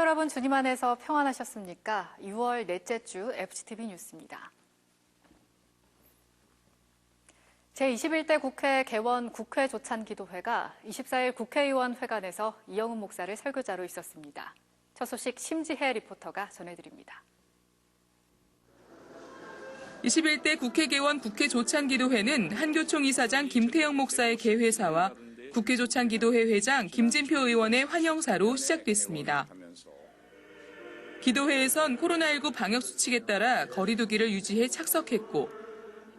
여러분, 주님 안에서 평안하셨습니까? 6월 넷째 주 FGTV 뉴스입니다. 제21대 국회 개원 국회 조찬기도회가 24일 국회의원 회관에서 이영훈 목사를 설교자로 있었습니다. 첫 소식 심지혜 리포터가 전해드립니다. 21대 국회 개원 국회 조찬기도회는 한교총 이사장 김태영 목사의 개회사와 국회 조찬기도회 회장 김진표 의원의 환영사로 시작됐습니다. 기도회에선 코로나19 방역수칙에 따라 거리 두기를 유지해 착석했고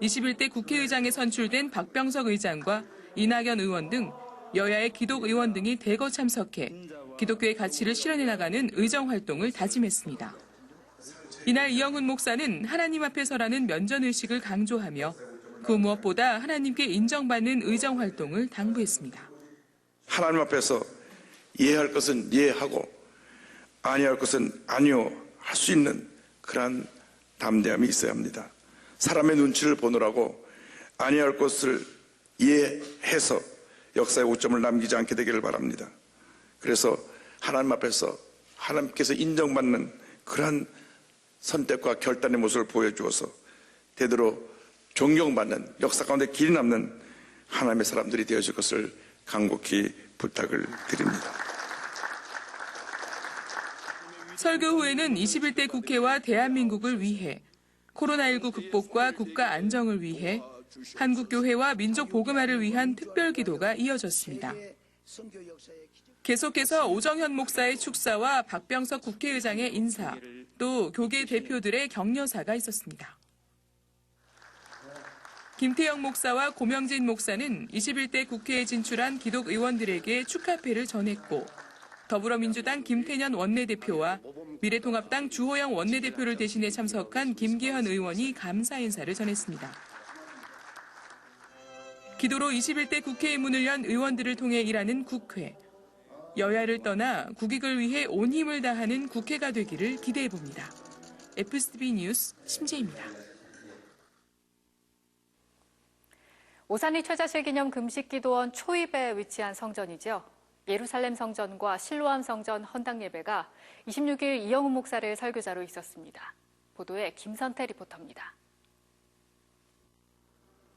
21대 국회의장에 선출된 박병석 의장과 이낙연 의원 등 여야의 기독 의원 등이 대거 참석해 기독교의 가치를 실현해 나가는 의정 활동을 다짐했습니다. 이날 이영훈 목사는 하나님 앞에 서라는 면전의식을 강조하며 그 무엇보다 하나님께 인정받는 의정 활동을 당부했습니다. 하나님 앞에서 이해할 것은 이해하고 아니할 것은 아니요 할 수 있는 그러한 담대함이 있어야 합니다. 사람의 눈치를 보느라고 아니할 것을 이해해서 역사의 오점을 남기지 않게 되기를 바랍니다. 그래서 하나님 앞에서 하나님께서 인정받는 그러한 선택과 결단의 모습을 보여주어서 되도록 존경받는 역사 가운데 길이 남는 하나님의 사람들이 되어질 것을 간곡히 부탁을 드립니다. 설교 후에는 21대 국회와 대한민국을 위해 코로나19 극복과 국가 안정을 위해 한국교회와 민족복음화를 위한 특별기도가 이어졌습니다. 계속해서 오정현 목사의 축사와 박병석 국회의장의 인사, 또 교계 대표들의 격려사가 있었습니다. 김태영 목사와 고명진 목사는 21대 국회에 진출한 기독 의원들에게 축하패를 전했고 더불어민주당 김태년 원내대표와 미래통합당 주호영 원내대표를 대신해 참석한 김기현 의원이 감사 인사를 전했습니다. 기도로 21대 국회의 문을 연 의원들을 통해 일하는 국회. 여야를 떠나 국익을 위해 온 힘을 다하는 국회가 되기를 기대해봅니다. FGTV 뉴스 심재입니다. 오산리 최자실 기념 금식기도원 초입에 위치한 성전이죠. 예루살렘 성전과 실로암 성전 헌당 예배가 26일 이영훈 목사를 설교자로 있었습니다. 보도에 김선태 리포터입니다.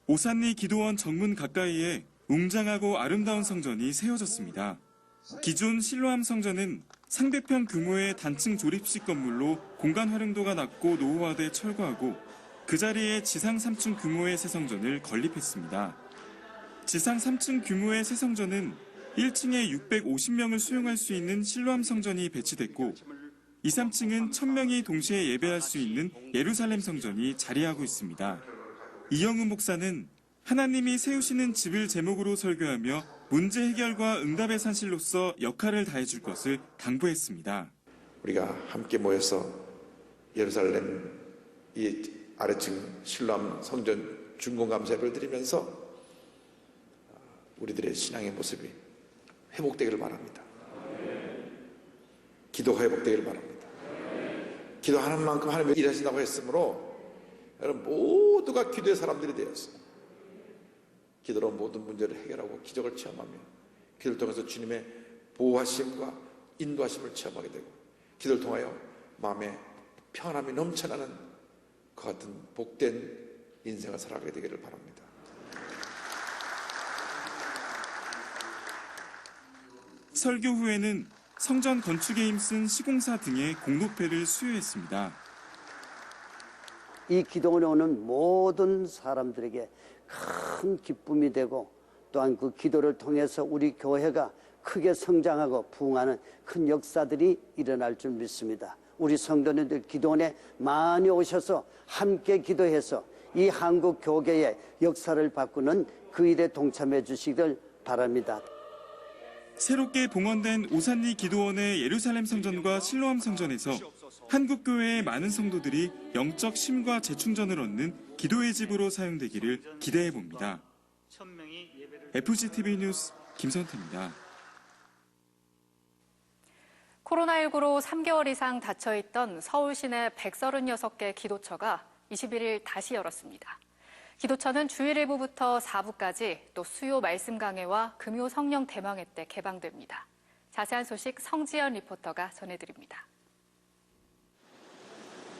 오산리 기도원 정문 가까이에 웅장하고 아름다운 성전이 세워졌습니다. 기존 실로암 성전은 상대편 규모의 단층 조립식 건물로 공간 활용도가 낮고 노후화돼 철거하고 그 자리에 지상 3층 규모의 새 성전을 건립했습니다. 지상 3층 규모의 새 성전은 1층에 650명을 수용할 수 있는 실로암 성전이 배치됐고 2, 3층은 1000명이 동시에 예배할 수 있는 예루살렘 성전이 자리하고 있습니다. 이영훈 목사는 하나님이 세우시는 집을 제목으로 설교하며 문제 해결과 응답의 산실로서 역할을 다해줄 것을 당부했습니다. 우리가 함께 모여서 예루살렘 이 아래층 실로암 성전 준공감사 예배를 드리면서 우리들의 신앙의 모습이 회복되기를 바랍니다. 기도가 회복되기를 바랍니다. 기도하는 만큼 하나님이 일하신다고 했으므로 여러분 모두가 기도의 사람들이 되었어요. 기도로 모든 문제를 해결하고 기적을 체험하며 기도를 통해서 주님의 보호하심과 인도하심을 체험하게 되고 기도를 통하여 마음에 평안함이 넘쳐나는 그 같은 복된 인생을 살아가게 되기를 바랍니다. 설교 후에는 성전 건축에 힘쓴 시공사 등의 공로패를 수여했습니다. 이 기도원에 오는 모든 사람들에게 큰 기쁨이 되고 또한 그 기도를 통해서 우리 교회가 크게 성장하고 부흥하는 큰 역사들이 일어날 줄 믿습니다. 우리 성도님들 기도원에 많이 오셔서 함께 기도해서 이 한국 교계의 역사를 바꾸는 그 일에 동참해 주시길 바랍니다. 새롭게 봉헌된 오산리 기도원의 예루살렘 성전과 실로암 성전에서 한국교회의 많은 성도들이 영적 쉼과 재충전을 얻는 기도의 집으로 사용되기를 기대해봅니다. FGTV 뉴스 김선태입니다. 코로나19로 3개월 이상 닫혀있던 서울 시내 136개 기도처가 21일 다시 열었습니다. 기도처는 주일 1부부터 4부까지 또 수요 말씀 강해와 금요 성령 대망회 때 개방됩니다. 자세한 소식 성지연 리포터가 전해드립니다.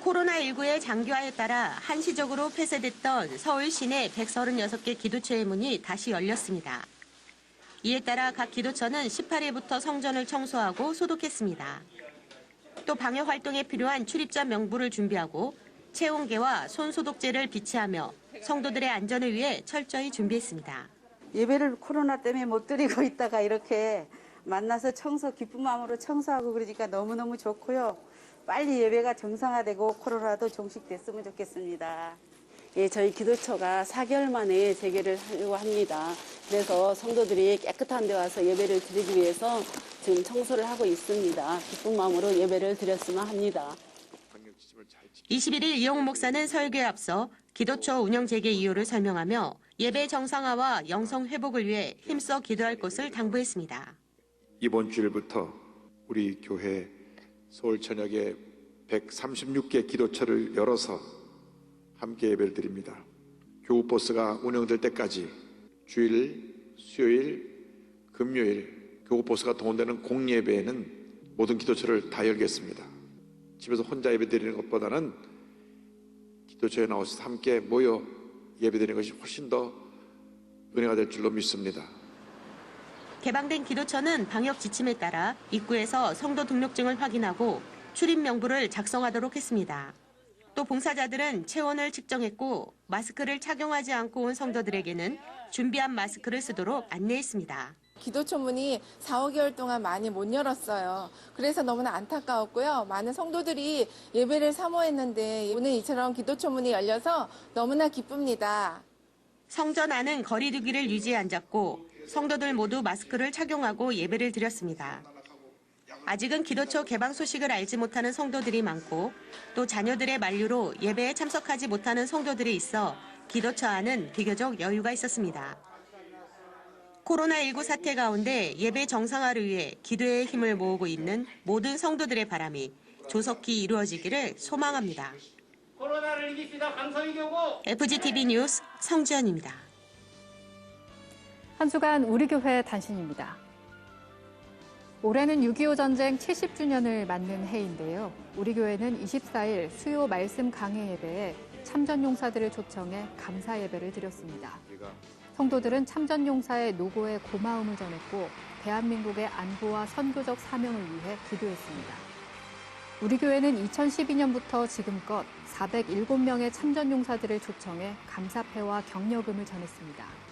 코로나19의 장기화에 따라 한시적으로 폐쇄됐던 서울 시내 136개 기도처의 문이 다시 열렸습니다. 이에 따라 각 기도처는 18일부터 성전을 청소하고 소독했습니다. 또 방역 활동에 필요한 출입자 명부를 준비하고 체온계와 손소독제를 비치하며 성도들의 안전을 위해 철저히 준비했습니다. 예배를 코로나 때문에 못 드리고 있다가 이렇게 만나서 기쁜 마음으로 청소하고 그러니까 너무너무 좋고요. 빨리 예배가 정상화되고 코로나도 종식됐으면 좋겠습니다. 예, 저희 기도처가 4개월 만에 재개를 하려고 합니다. 그래서 성도들이 깨끗한 데 와서 예배를 드리기 위해서 지금 청소를 하고 있습니다. 기쁜 마음으로 예배를 드렸으면 합니다. 21일 이영우 목사는 설교에 앞서 기도처 운영 재개 이유를 설명하며 예배 정상화와 영성 회복을 위해 힘써 기도할 것을 당부했습니다. 이번 주일부터 우리 교회 서울 전역에 136개 기도처를 열어서 함께 예배를 드립니다. 교구버스가 운영될 때까지 주일, 수요일, 금요일 교구버스가 동원되는 공예배에는 모든 기도처를 다 열겠습니다. 집에서 혼자 예배 드리는 것보다는 기도처에 나와서 함께 모여 예배 드리는 것이 훨씬 더 은혜가 될 줄로 믿습니다. 개방된 기도처는 방역 지침에 따라 입구에서 성도 등록증을 확인하고 출입 명부를 작성하도록 했습니다. 또 봉사자들은 체온을 측정했고 마스크를 착용하지 않고 온 성도들에게는 준비한 마스크를 쓰도록 안내했습니다. 기도처 문이 4, 5개월 동안 많이 못 열었어요. 그래서 너무나 안타까웠고요. 많은 성도들이 예배를 사모했는데 오늘 이처럼 기도처 문이 열려서 너무나 기쁩니다. 성전 안은 거리 두기를 유지해 앉았고 성도들 모두 마스크를 착용하고 예배를 드렸습니다. 아직은 기도처 개방 소식을 알지 못하는 성도들이 많고 또 자녀들의 만류로 예배에 참석하지 못하는 성도들이 있어 기도처 안은 비교적 여유가 있었습니다. 코로나19 사태 가운데 예배 정상화를 위해 기도의 힘을 모으고 있는 모든 성도들의 바람이 조속히 이루어지기를 소망합니다. 코로나를 이깁시다. 강서이교구. FGTV 뉴스 성지연입니다. 한 주간 우리 교회 단신입니다. 올해는 6.25 전쟁 70주년을 맞는 해인데요. 우리 교회는 24일 수요 말씀 강해 예배에 참전용사들을 초청해 감사 예배를 드렸습니다. 성도들은 참전용사의 노고에 고마움을 전했고 대한민국의 안보와 선교적 사명을 위해 기도했습니다. 우리 교회는 2012년부터 지금껏 407명의 참전용사들을 초청해 감사패와 격려금을 전했습니다.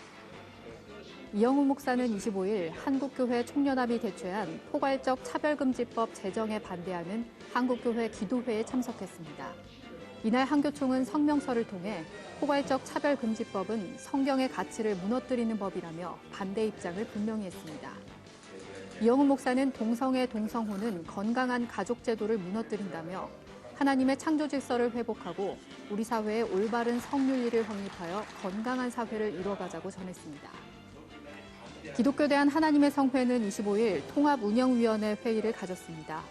이영우 목사는 25일 한국교회 총연합이 개최한 포괄적 차별금지법 제정에 반대하는 한국교회 기도회에 참석했습니다. 이날 한교총은 성명서를 통해 포괄적 차별금지법은 성경의 가치를 무너뜨리는 법이라며 반대 입장을 분명히 했습니다. 이영우 목사는 동성애 동성혼은 건강한 가족 제도를 무너뜨린다며 하나님의 창조 질서를 회복하고 우리 사회에 올바른 성윤리를 확립하여 건강한 사회를 이뤄가자고 전했습니다. 기독교대한 하나님의 성회는 25일 통합운영위원회 회의를 가졌습니다.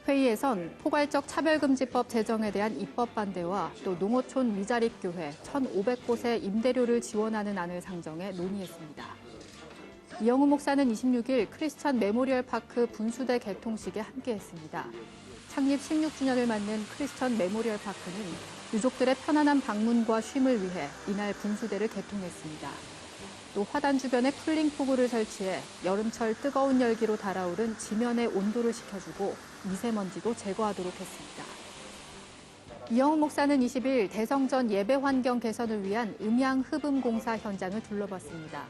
회의에선 포괄적 차별금지법 제정에 대한 입법 반대와 또 농어촌 미자립교회 1,500곳의 임대료를 지원하는 안을 상정해 논의했습니다. 이영우 목사는 26일 크리스천 메모리얼 파크 분수대 개통식에 함께했습니다. 창립 16주년을 맞는 크리스천 메모리얼 파크는 유족들의 편안한 방문과 쉼을 위해 이날 분수대를 개통했습니다. 또 화단 주변에 쿨링 포구를 설치해 여름철 뜨거운 열기로 달아오른 지면의 온도를 식혀주고 미세먼지도 제거하도록 했습니다. 이영우 목사는 20일 대성전 예배 환경 개선을 위한 음향 흡음 공사 현장을 둘러봤습니다.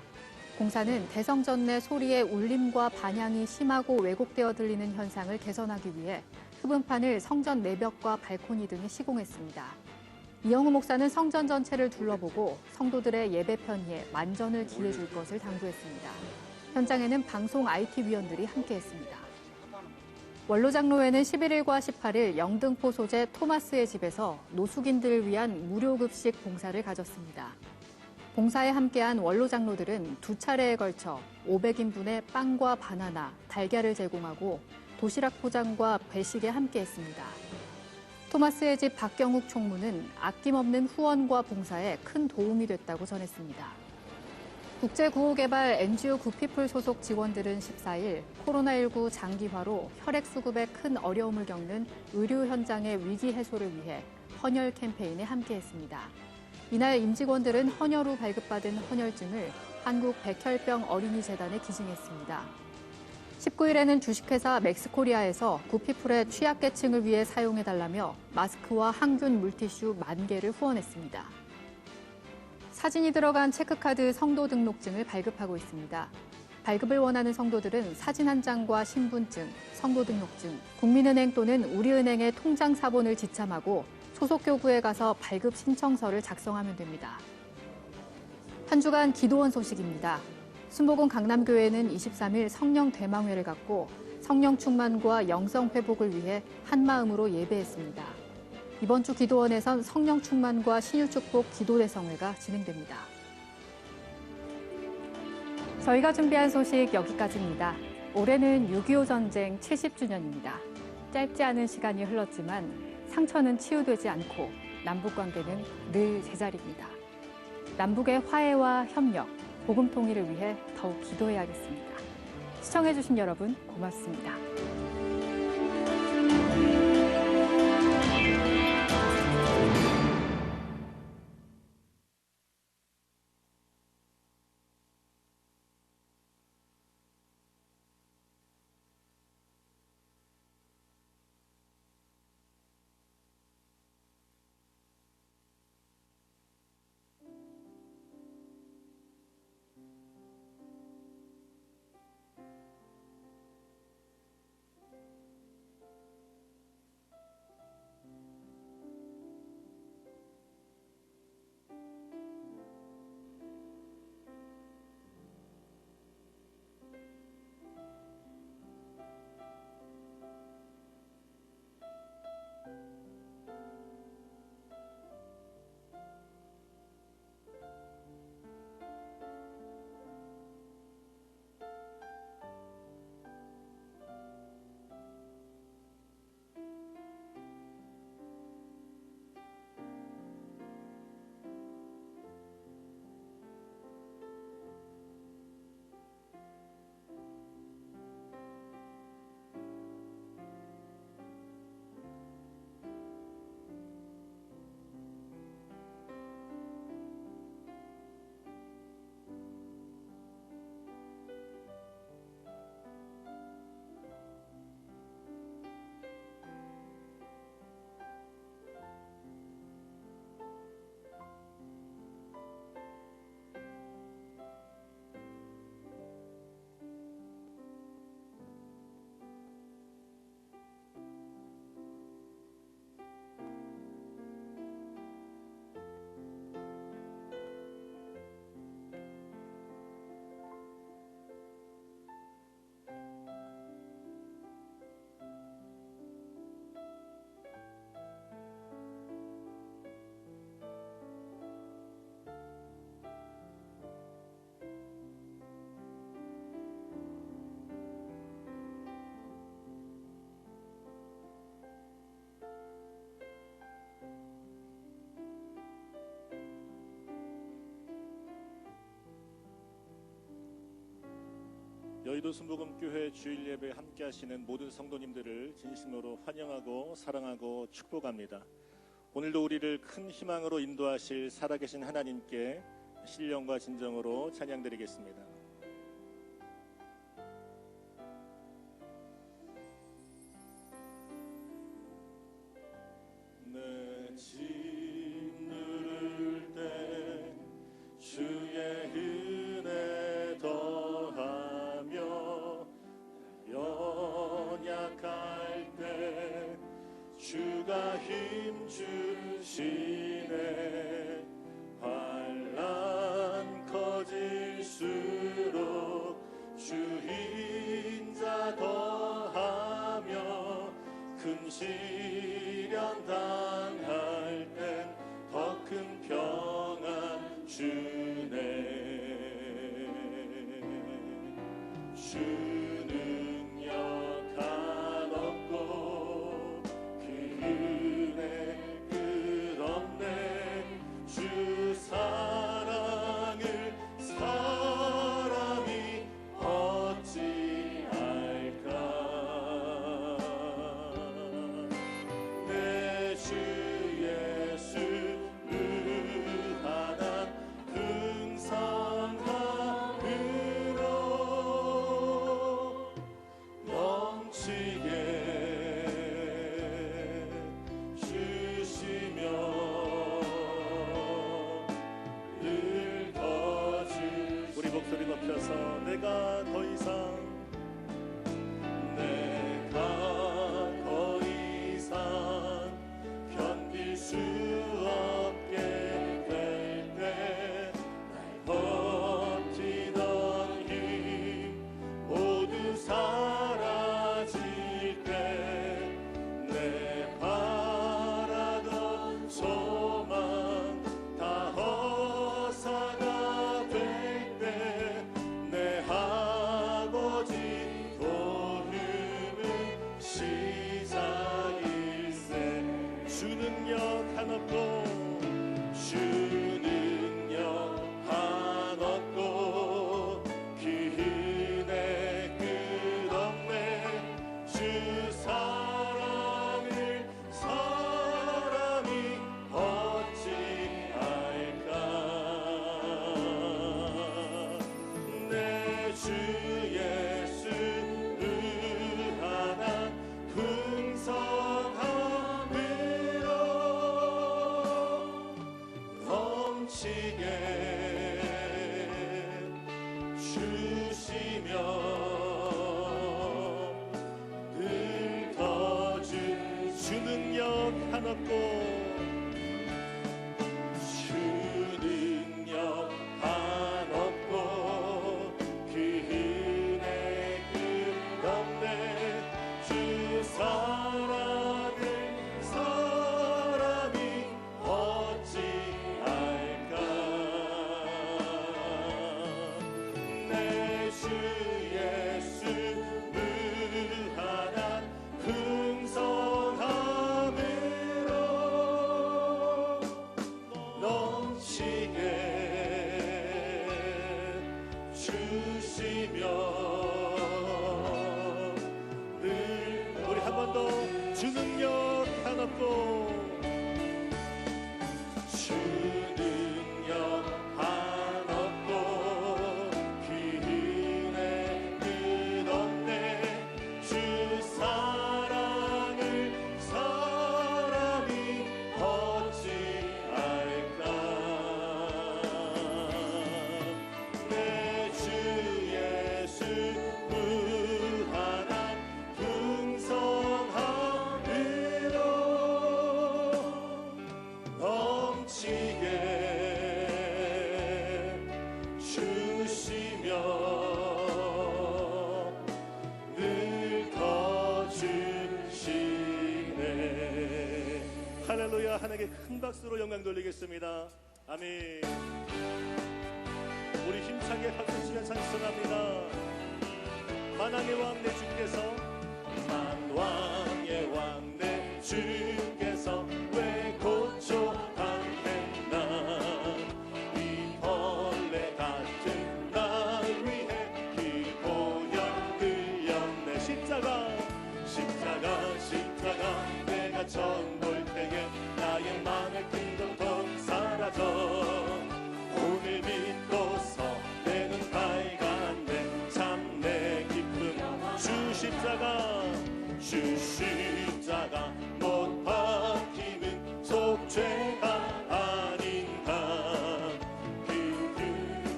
공사는 대성전 내 소리의 울림과 반향이 심하고 왜곡되어 들리는 현상을 개선하기 위해 흡음판을 성전 내벽과 발코니 등에 시공했습니다. 이영우 목사는 성전 전체를 둘러보고 성도들의 예배 편의에 만전을 기해줄 것을 당부했습니다. 현장에는 방송 IT위원들이 함께했습니다. 원로장로회는 11일과 18일 영등포 소재 토마스의 집에서 노숙인들을 위한 무료급식 봉사를 가졌습니다. 봉사에 함께한 원로장로들은 두 차례에 걸쳐 500인분의 빵과 바나나, 달걀을 제공하고 도시락 포장과 배식에 함께했습니다. 토마스의 집 박경욱 총무는 아낌없는 후원과 봉사에 큰 도움이 됐다고 전했습니다. 국제구호개발 NGO 구피플 소속 직원들은 14일 코로나19 장기화로 혈액 수급에 큰 어려움을 겪는 의료 현장의 위기 해소를 위해 헌혈 캠페인에 함께했습니다. 이날 임직원들은 헌혈 후 발급받은 헌혈증을 한국 백혈병 어린이재단에 기증했습니다. 19일에는 주식회사 맥스코리아에서 구피플의 취약계층을 위해 사용해달라며 마스크와 항균 물티슈 10,000개를 후원했습니다. 사진이 들어간 체크카드 성도 등록증을 발급하고 있습니다. 발급을 원하는 성도들은 사진 한 장과 신분증, 성도 등록증, 국민은행 또는 우리은행의 통장 사본을 지참하고 소속 교구에 가서 발급 신청서를 작성하면 됩니다. 한 주간 기도원 소식입니다. 순복음 강남교회는 23일 성령 대망회를 갖고 성령 충만과 영성 회복을 위해 한마음으로 예배했습니다. 이번 주 기도원에선 성령 충만과 신유축복 기도대성회가 진행됩니다. 저희가 준비한 소식 여기까지입니다. 올해는 6.25 전쟁 70주년입니다. 짧지 않은 시간이 흘렀지만 상처는 치유되지 않고 남북 관계는 늘 제자리입니다. 남북의 화해와 협력, 복음 통일을 위해 더욱 기도해야겠습니다. 시청해주신 여러분 고맙습니다. 여의도 순복음교회 주일 예배에 함께 하시는 모든 성도님들을 진심으로 환영하고 사랑하고 축복합니다. 오늘도 우리를 큰 희망으로 인도하실 살아계신 하나님께 신령과 진정으로 찬양드리겠습니다. 내 짐 누를 때 주의 은혜 더하며 연약할 때 주가 힘 주시네. 환난 커질수록 주 인자 더하며 큰 시련 당할 땐 더 큰 평안 주네. 주는 역한 없고 그 은혜 끝없네. 주 사랑을 더 이상 내가 더 이상 견딜 수 없게 될 때 날 버티던 힘 모두 사라질 때 내 바라던 소망 다 허사가 될 때 내 아버지 도움은 시작일세 주는 역 한없고 주는 역 한없고 그 은혜 끝없네 주 사랑을 사람이 어찌할까 내 주 예수 무한한 풍성함으로 넘치게 주시며 늘 더 주는 역 한없고 주는 역 한없고 그 은혜 끝없네 주 사랑을 사람이 어찌할까 내 주 예수 무한한 풍성함으로 넘치게 주시며 늘 우리 한 번 더 주는 역 한없고 주는 역 한없고 그 은혜 끝없네 주 사랑을 사람이 어찌할까 내 주 예수 무한한 풍성함으로 넘치게 주시며 늘 더 주시네 할렐루야 하나님께 큰 박수로 영광 돌리겠습니다. 아멘. 우리 힘차게 박수 치며 찬송합니다. 만왕의 왕 내 주께서 만왕의 왕 내 주께서 왜 고초하겠나 이 벌레 같은 날 위해 그 보혈 흘렸네 십자가 내가 처음 볼 때에 나의 마음의 큰 고통 사라져 오늘 믿고서 내 눈 밝았네 참 내 기쁨 주 십자가 못 박힘은 속죄가 아닌가 그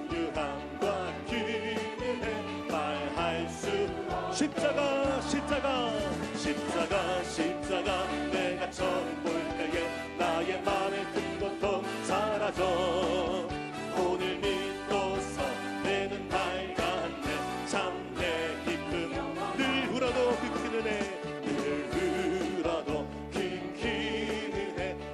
긍휼함과 그 은혜 말할 수 십자가 내가 처음 볼 때에 나의 마음의 큰 고통 사라져 오늘 믿고서 내 눈 밝았네 참 내 기쁨 늘 울어도 그 큰 은혜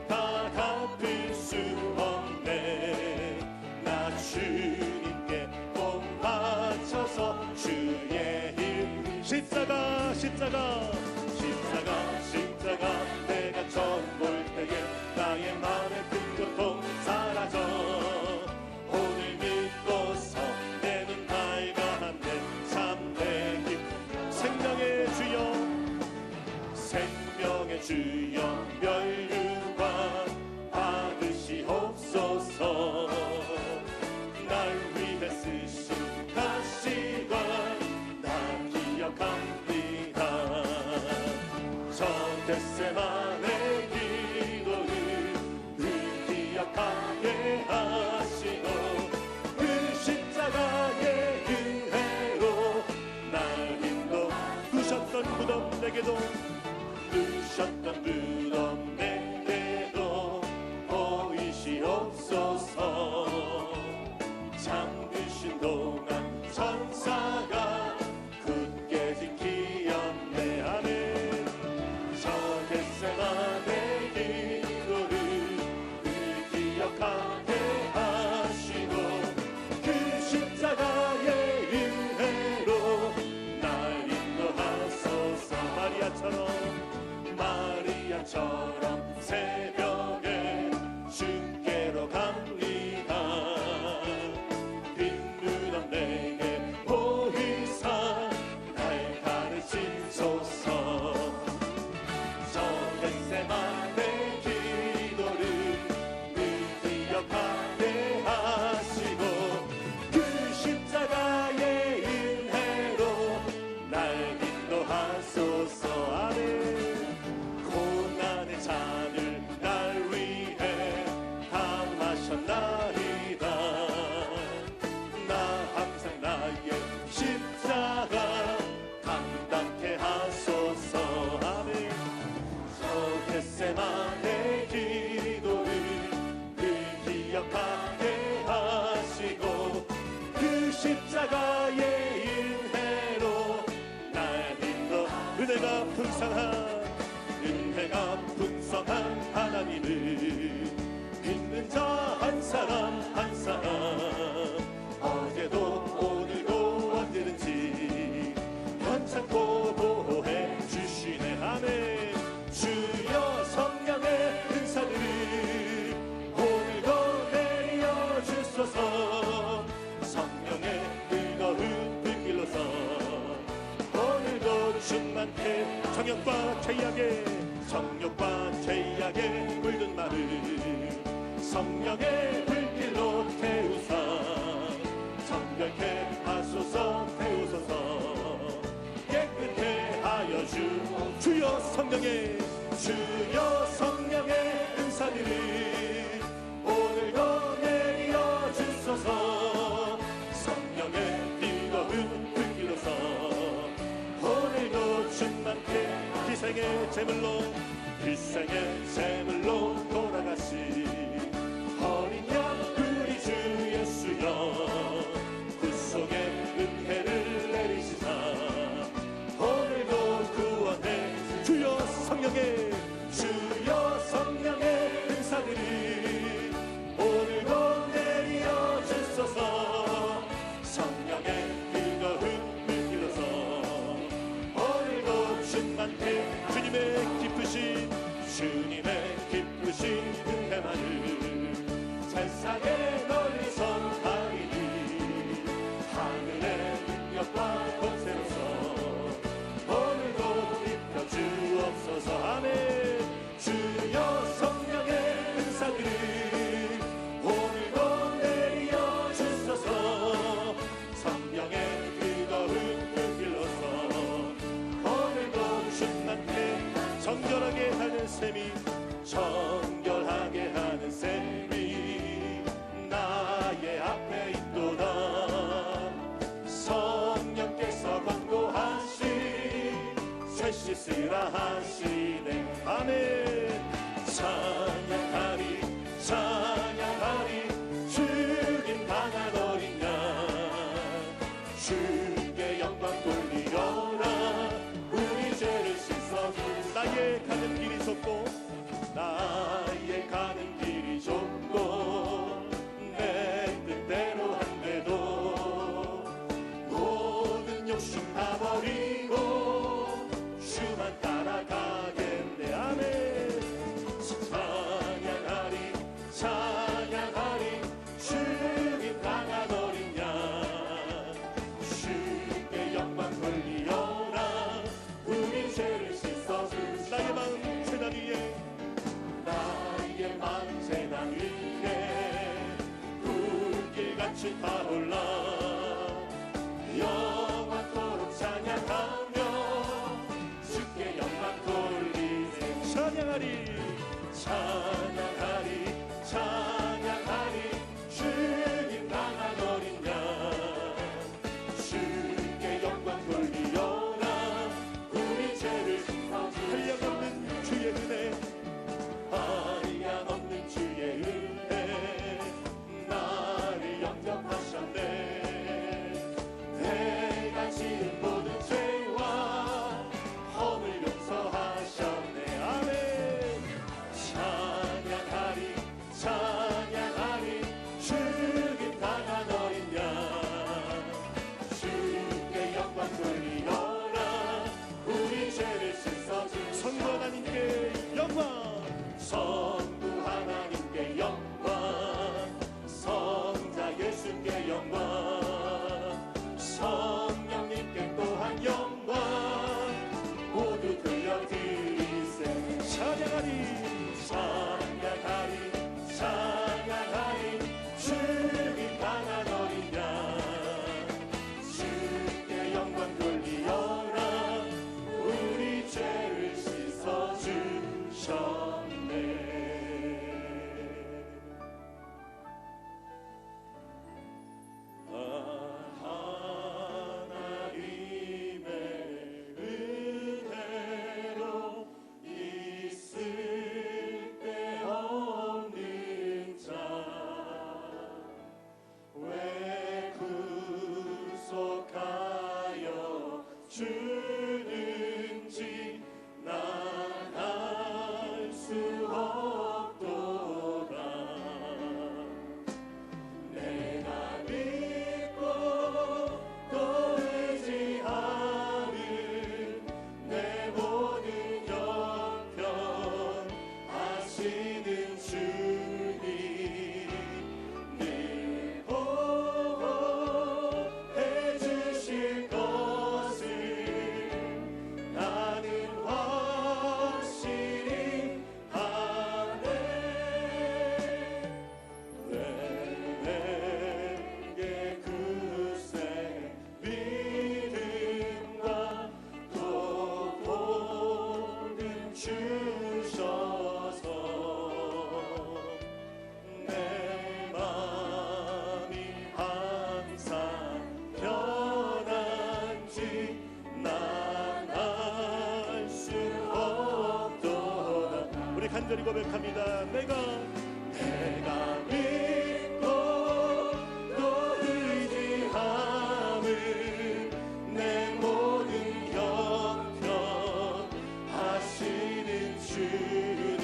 다 갚을 수 없네 나 주님께 복 바쳐서 주의 힘 십자가 내가 처음 볼 때에 나의 마음의 큰 고통 사라져 오늘 믿고서 내 눈 밝았네 참 내 힘 생명의 주여 멸류관 받으시옵소서 날 위해 쓰신 가시관 나 기억합니다 내게도 부셨던 무덤 내게도 보이시옵소서. 잠드신 동안 천사가 굳게 지키었네. 아멘. 저 겟세마네 기도를 늘 기억하게 하시고 그 십자가의 은혜로 날 인도하소서. 마리아처럼 새벽에 주께로 갑니다. 빈 무덤 내게 보이사 날 가르치소서. 저 겟세마네 기도를 늘 기억하게 하시고 그 십자가의 은혜로 날 인도하소서. 아멘. 고난의 잔을 날 위해 담으셨나이다. 나 항상 나의 십자가 감당케 하소서. 아멘. 저 겟세마네 기도를 늘 기억하게 하시고 그 십자가의 은혜로 날 인도. 은혜가 풍성한 하나님을 믿는 자 한 사람 한 사람 어제도 오늘도 언제든지 괜찮고 보호해 주시네. 아멘. 주여 성령의 은사들을 오늘도 내려 주소서. 성령의 뜨거운 불길로서 오늘도 충만케 정욕과 죄악에 물든 마음 성령의 불길로 태우사 정결케 하소서. 태우소서. 깨끗해 하여 주여 성령의 은사들을 오늘도 내려 주소서. 성령의 뜨거운 불길로서 오늘도 충만케 희생의 제물로 돌아가신 어린 양 우리 주 예수여 구속의 은혜를 내리시사 오늘도 구원해 주여 성령의 은사들을 오늘도 내려 주소서. 성령의 뜨거운 불길로서 오늘도 충만케 주님의 기쁘신 은혜만을 세상에 널리 선하리니 하늘의 능력과 권세로서 오늘도 입혀 주옵소서. 아멘. 주여 성령의 은사들을 오늘도 내려 주소서. 성령의 뜨거운 불길로서 오늘도 충만케 정결하게 하는 셈이 나의 앞에 있도다. 성령께서 권고하신 죄 씻으라 하시네. 아멘. 찬양하리 주님 강한 어린 양 주께 영광 돌리어라. 우리 죄를 씻어주. 나의 가는 길이 좁고 내 뜻대로 안 돼도 모든 욕심 다 버리고 주만 따라가겠네. 아멘. 찬양하리 주님 강한 어린 양 주께 영광 돌리어라. 우리 죄를 씻어주. 나의 마음 세상 위에 불길같이 타올라 영원토록 찬양하며 주께 영광 돌리세. 찬양하리 주님 강한 어린 양 주께 영광 돌리어라. 우리 죄를 간절히 고백합니다. 내가 믿고 또 의지함을 내 모든 형편 하시는 주님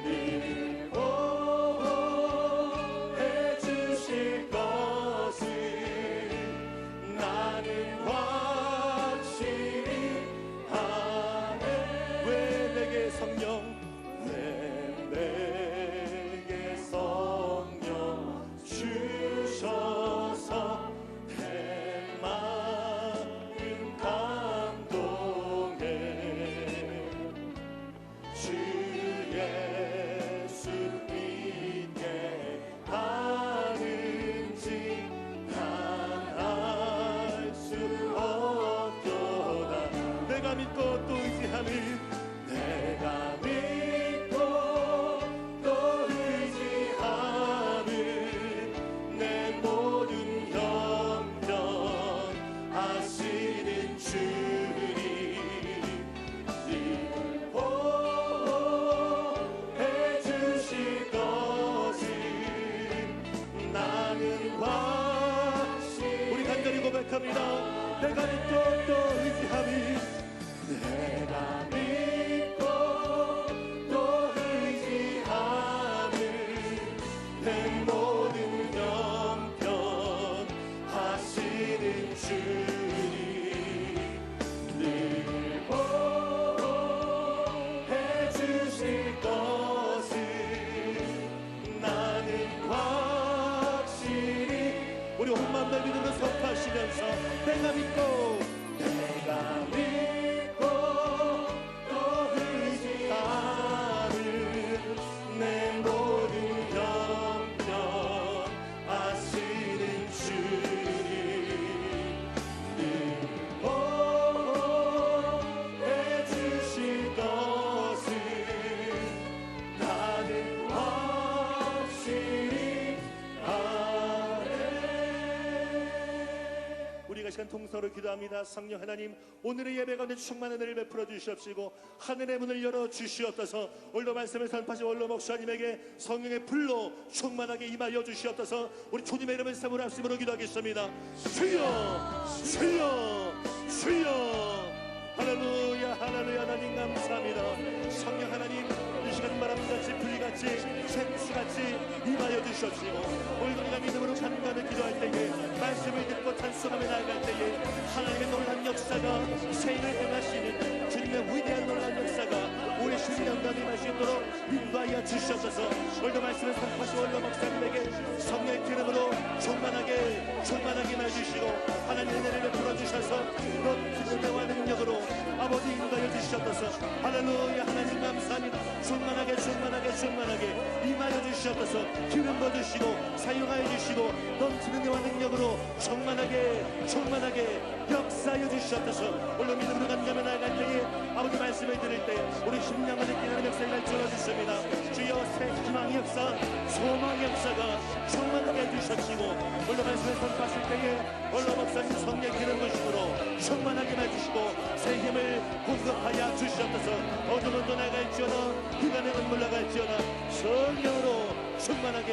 늘 보호해 주실 것을 나는 확실히 아네. 왜 내게 성령 내게 성령 주셔서 내 마음 감동해 주 예수 믿게 하는지 난 알 수 없도다. 내가 믿고 또 의지함을 내가 믿고 또 의지함을 내 모든 형편 하시는 주님 늘 보호해 주실 것을 나는 확실히. 우리 간절히 고백합니다. 내가 믿고 또 의지함을 내가 믿고 또 의지함을 내 모든 형편 하시는 주님 늘 보호해 주실 것을 나는 확실히. 우리 온 마음 내 믿음으로 선포하시면서 내가 믿고 또 의지함을 내 모든 형편 하시는 주님 늘 보호해 주실 것을 나는 확실히 아네. 우리가 시간 통성으로 기도합니다. 성령 하나님, 오늘의 예배 가운데 충만한 은혜를 베풀어 주시옵시고 하늘의 문을 열어 주시옵소서. 오늘도 말씀을 선포하신 원로 목사님에게 성령의 불로 충만하게 임하여 주시옵소서. 우리 주님의 이름을 삼으로 합심으로 기도하겠습니다. 주여 주여 주여. 할렐루야 할렐루야. 하나님 감사합니다. 성령 하나님, 이 시간 바람같이 불같이 생수같이 임하여 주시옵시고 오늘도 우리가 믿음으로 간간히 기도할 때에 말씀을 듣고 찬송하며 나아갈 때에 하나님의 놀란 역사가 새 일을 행하시는 주님의 위대한 놀란 역사가 우리 10년간 임할 수 있도록 인도하여 주시옵소서. 오늘도 말씀을 선포하신 원로 목사님에게 성령의 기름으로 충만하게 임하여 주시고 하나님의 은혜를 베풀어 주셔서 높은 은혜와 능력으로 아버지 인도하여 주시옵소서. 할렐루야. 하나님 감사합니다. 충만하게 임하여 주시옵소서. 기름 부어주시고 사용하여 주시고 넘치는 은혜와 능력으로 충만하게 역사하여 주시옵소서. 오늘 믿음으로 간가며 나아갈 때에 아버지 말씀을 들을 때 우리 심령을 느끼는 역사를 갈주어 주십니다. 주여 새 희망의 역사, 소망의 역사가 충만하게 해주셨시고 오늘 말씀을 선포하실 때에 원로 목사님 성령 기름 부으심으로 충만하게 해주시고 새 힘을 공급하여 주시옵소서. 어둠은 떠나갈지어다 비가는 물러갈지어다 성령으로 충만하게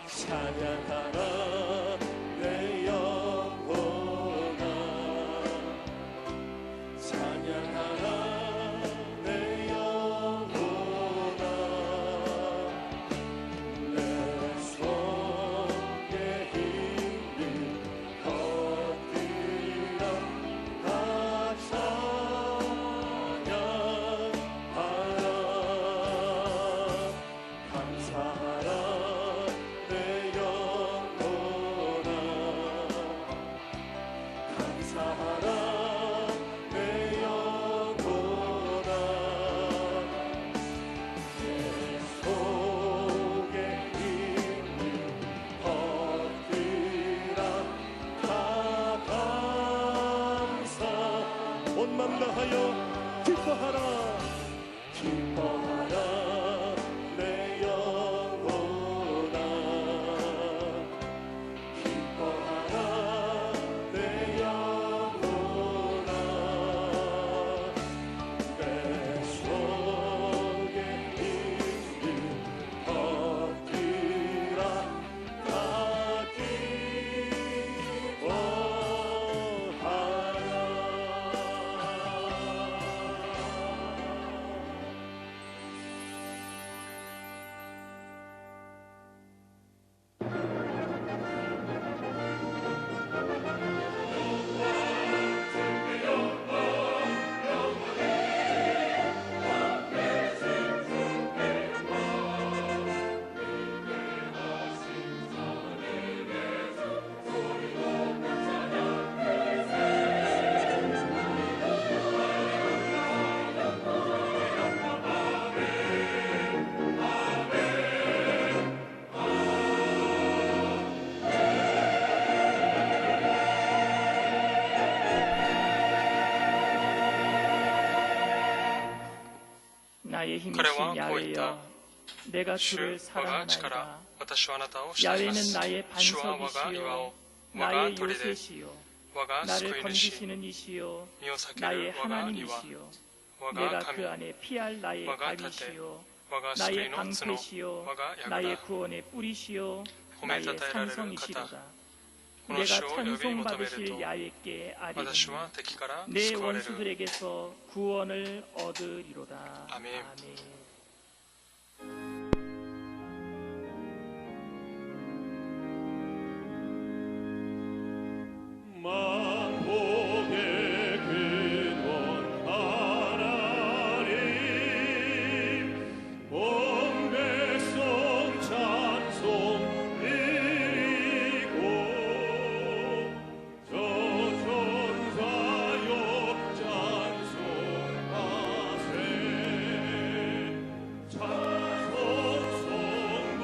찬양하라 내 영혼아 찬양하라 내 영혼아 내 속에 힘을 거두라 다 찬양하라 감사하라 내 영혼아 감사하라 내 영혼아 내 속에 힘을 얻으라 다 감사 온 맘 다하여 기뻐하라 내 영혼아 기뻐하라 내 영혼아 내 속에 나의 힘이신 彼はこう言った 야훼여 내가 主 주를 我が力 사랑하나이다. 私はあなたを慕いま 야훼는 す 나의 主は我が岩を 반석이시요 我が 나의 砦 요새시요 我が 나를 救い主 건지시는 이시요 身を避け 나의 る我が岩 하나님이시요 我 내가 が 그 神 안에 피할 나의 我が盾 갑이시요 我が救い 나의 の角 방패시요 我が 나의 櫓 구원의 뿌리시요 褒め 나의 たたえられる方 산성이시로다 この 내가 主を呼び求める 찬송받으실 と 야훼께 私 아뢰리니 は敵から 내 救われる 원수들에게서 구원을 얻으리로다. 아멘. 만복의 근원 하나님 온 백성 찬송 드리고 저 천사여 찬송하세 찬송 성부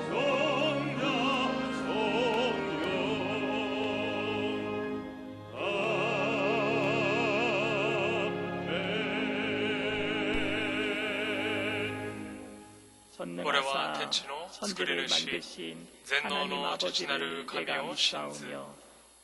성자 성령俺は 전능하사 天地の作り 천지를 主 만드신 全能 하나님 の父な 아버지를 る神 내가 を信ず 믿사오며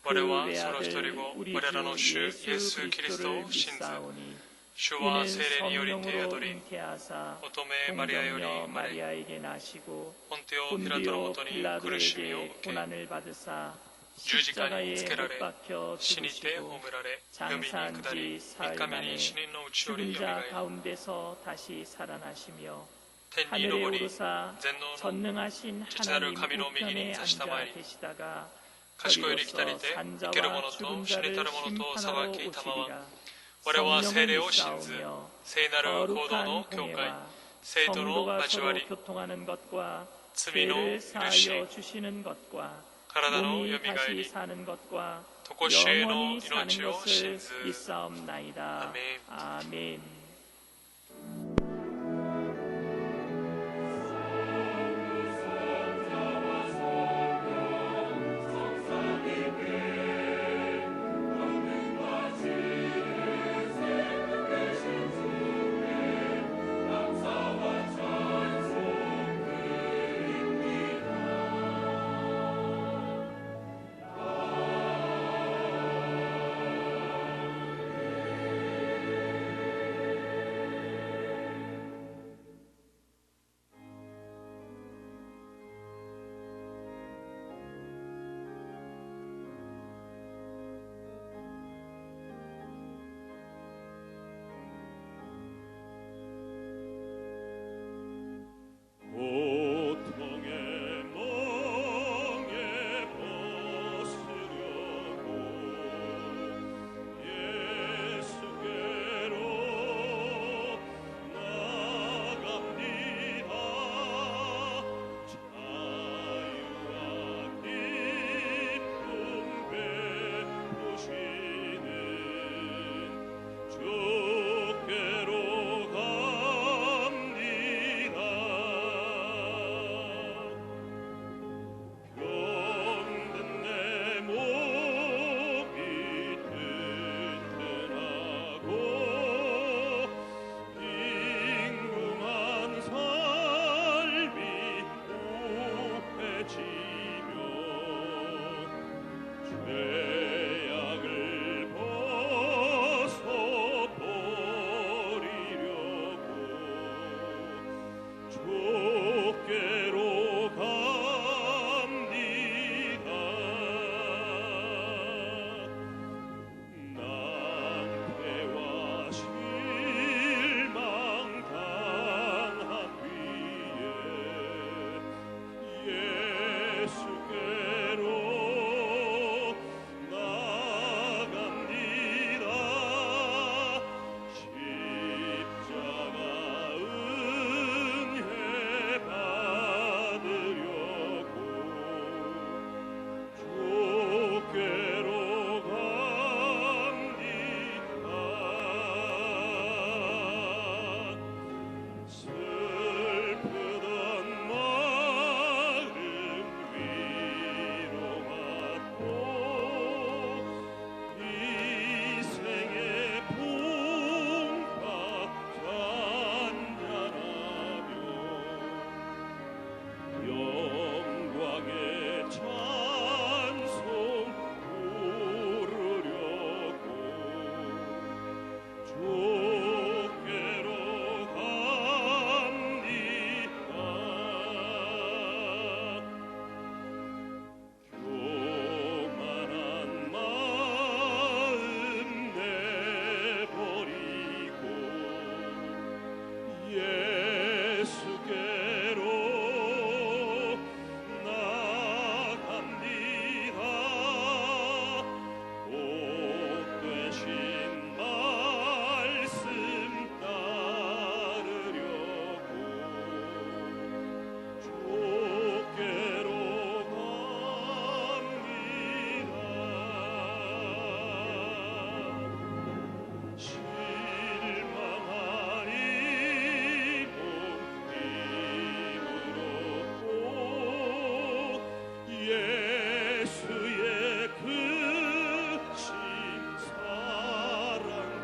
我は 그 その一 외아들 人を 우리 我らの主 주 イエス・キリスト 예수 を信ず 그리스도를 主は 믿사오니 聖霊により手 성령으로 宿り 잉태하사 乙女マリアより 공정녀 生まれ 마리아에게 나시고 ポンテオ・ピラトのも 본디오 とに苦しみを 빌라도에게 受け 고난을 받으사 十字架に 십자가에 つけられ 못 박혀 死にて 죽으시고 葬られ読みに 장사한 下り 지 3 사흘 日目 만에 に死人のうちより 죽은 よみが 자 え 가운데서 다시 살아나시며 天に 하늘에 昇り 오르사 全能の 전능하신 지체나를 하나님 가미노 미기니 우편에 자시다마니 앉아 계시다가 賢いより来たり 저리로서 て生ける 산자와 者と 죽은 死に 자를 たる者と裁 심판하러 きたまわ 오시리라 我は聖霊 성령을 を信ず 믿사오며 聖なる行動の 거룩한 教会 공예와 生徒の 성도가 交わ 서로 り 교통하는 것과 罪の 죄를 許し 사하여 주시는 것과 体の 몸이 よみがえ 다시 り 사는 것과 常しえの 영원히 사는 命を信 것을 ず 믿사옵나이다. 아멘. 아멘. 주께로 갑니다. 교만한 마음 내버리고 예수께로 나갑니다. 복 되신 말씀 따르려고 주께로 갑니다. 실망하니 몸 힘으로 예수의 크신 사랑받아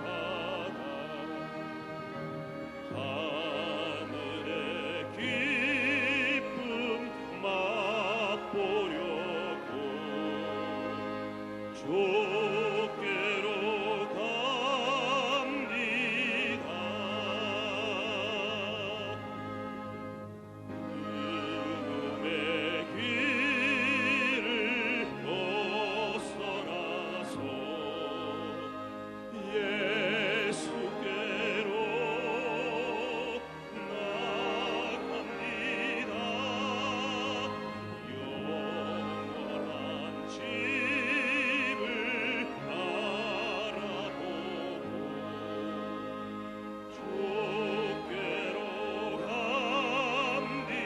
하늘의 기쁨 맛보려고 주께로 갑니다. 이름의 길을 벗어나서 예수께로 나갑니다. 영원한 집을 바라보고 주께로 갑니다.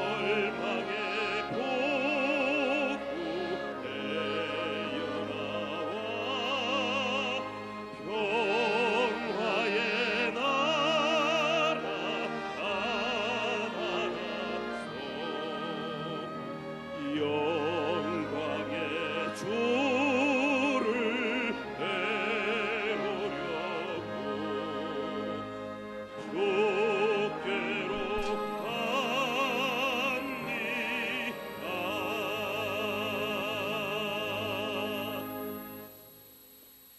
멸망의 폭우 내어나와 평화의 나라 가나라서 영광의 주를 배우려고 주께로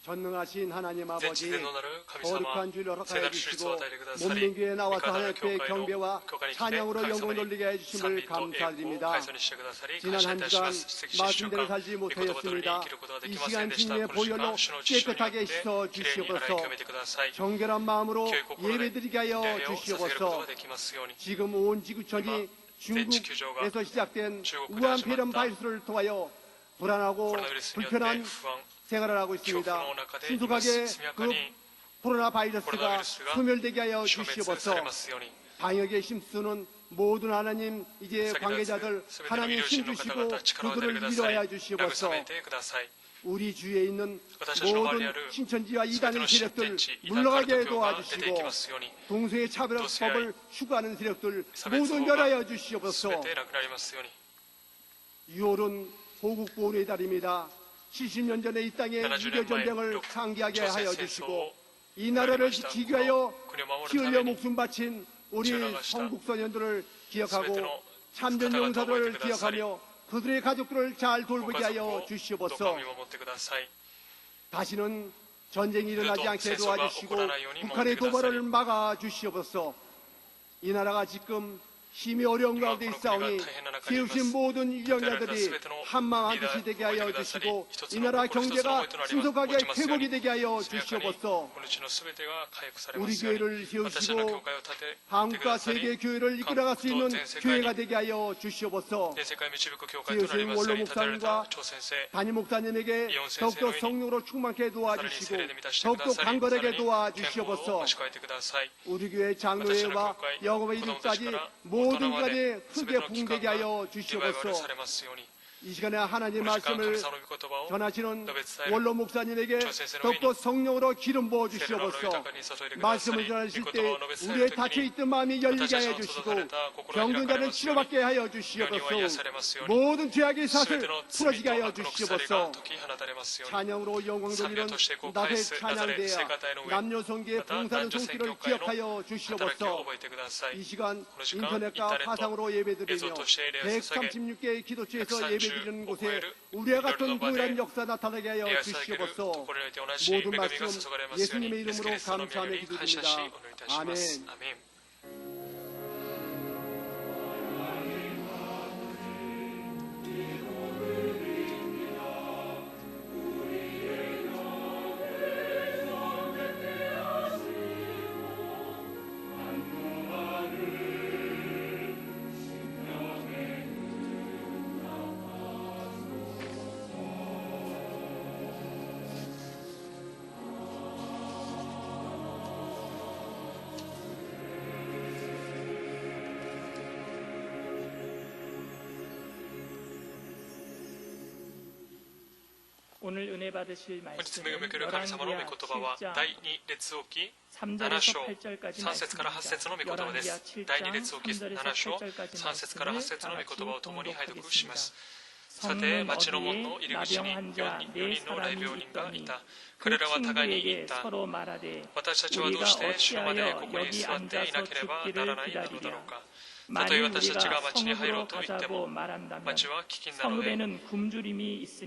전능하신 하나님 아버지, 全知全能なる神様、 거룩한 주를 聖な 허락하여 る手術 주시고 を与えてくださり、 몸민교에 나와서 御方の 하나님께 教会の 경배와 教会に来て 찬양으로 神 영광을 様に 돌리게 賛 해주심을 美と栄光を 감사드립니다. 返にしてくださり、感 지난 謝い 한 たし 주간 ます。素敵な1週間、 말씀대로 살지 御言葉通りに 못하였습니다. 生きることがで 이 きません 시간 でした。 주님의 この時 보혈로 間、主の血潮によって 깨끗하게 씻어 きれいに洗い清 주시옵소서. めてください。 정결한 마음으로 清い心で 예배드리게 하여 礼を捧げることが 주시옵소서. できますように。 지금 온 지구촌이 중국에서 시작된 우한 폐렴 바이러스를 통하여 불안하고 コロナウイルスによって 불편한 不安、 생활을 하고 恐怖 있습니다. の中で今 신속하게 速やか 그 に 코로나 바이러스가 소멸되게 하여 消滅さ 주시옵소서. れますように。 방역에 힘쓰는 모든 하나님 이제 관계자들 すべての医 하나님 療人の方 힘주시고 々、力を与えて 그들을 ください。 위로하여 주시옵소서. 慰めてください。 우리 주위에 있는 私たちの周りにあ 모든 る 신천지와 すべて 이단의 の新 세력들 天地、異端から 물러가게 の教が出てい 도와주시고 きますように。 동성애 차별법을 추구하는 세력들 差別 모두 法が 멸하여 す 주시옵소서. べてなくなりますように。 6월은 호국보훈의 달입니다. 70년 전에 이 땅에 70년 6.25 전쟁을 말 상기하게朝鮮 하여 戦争 주시고 を 이 나라를 した 지키기 위하여 国を守 피 るた 흘려 めに 목숨 바친 우리 지어나가시다. 성북소년들을 기억하고 全ての 참전 方々を覚え 용사들을 てくださり 기억하며 그들의 가족들을 잘 ご 돌보게 家族 하여 をどうか 주시옵소서. 見守ってください。 다시는 전쟁이 일어나지 그래도 않게 세상과 도와주시고 오고라나 요니 북한의 멈추게 도발을 하사니. 막아 주시옵소서. 이 나라가 지금 힘이 어려운 가운데 이만 있사오니 그런 우리가 세우신 모든 유영자들이 스베트노 한마음 리더 한뜻이 되게 하여 오이드 주시고 그다사리 이 나라 히토츠노 경제가 코코로 신속하게 히토츠노 회복이 되게 하여 速やかに 주시옵소서. この地のすべてが回復され 우리 ますように 교회를 私の 세우시고 教会を建ててく 한국과 ださり 세계 교회를 이끌어갈 수 있는 한국도 전 세계에 교회가 되게 하여 주시옵소서. 全世界を導く教会となり 세우신 ますよう 원로 に建てられた 목사님과 張先生 담임 목사님에게 이혼先生 더욱더 のように 성령으로 충만케 도와주시고 さらに聖霊で満たしてく 더욱더 ださりさら 강건하게 に健康を 도와주시옵소서. 増し加えてください。 우리 교회 장로회와 영업의 이들까지 모든 가정에 크게 붕대게 하여 リバイバル 주시옵소서. されますように。 이 시간에 하나님 この時間 말씀을 神様の御言葉を 전하시는 述べ伝える 원로 목사님에게 더욱더 성령으로 기름 부어 聖霊の油を 주시옵소서. 豊かに注いでくださ 말씀을 り、 전하실 御 때 言葉を述べ伝え 우리의 る 닫혀 時に 있던 마음이 열리게 私たち 하여 の閉ざ 주시고 された心が開かれ 병든 자를 ますように、 치료받게 하여 病人は癒さ 주시옵소서. れますように、 모든 죄악의 すべ 사슬 ての罪 풀어지게 と 하여 悪の鎖が 주시옵소서. 解き放たれますように、 찬양으로 영광 賛美 돌리는 としてこう 나의 返すナザレ聖 찬양대야 歌隊の上 남녀성계의 また 봉사는 男女宣 손길을 教会の 기억하여 働きを 주시옵소서. 覚えてください。 이 시간 この時間 인터넷과 インターネット 화상으로 映像 예배드리며 として礼を捧げ 136개의 기도처에서 136 이르는 곳에 우리와 같은 동일한 역사 나타나게 하여 주시옵소서. 모든 말씀 예수님의 이름으로 감사하며 기도드립니다. 아멘. 오늘 은혜 받으실 本日 말씀은 恵み受ける神様の御言葉は 열왕기하 第2列王記 7 7절에서 章 8절까지 3節から8節の御言葉です。第2列王記 7 7章3節から8節の御言葉を共に拝読します。さて、町の門の入り口に4人の雷病人がいた。彼らは互いに言った。私たちはどうして城までここに座っていなければならないのだろうか。たとえ私たちが町に入ろうと言っても、町は飢饉なので、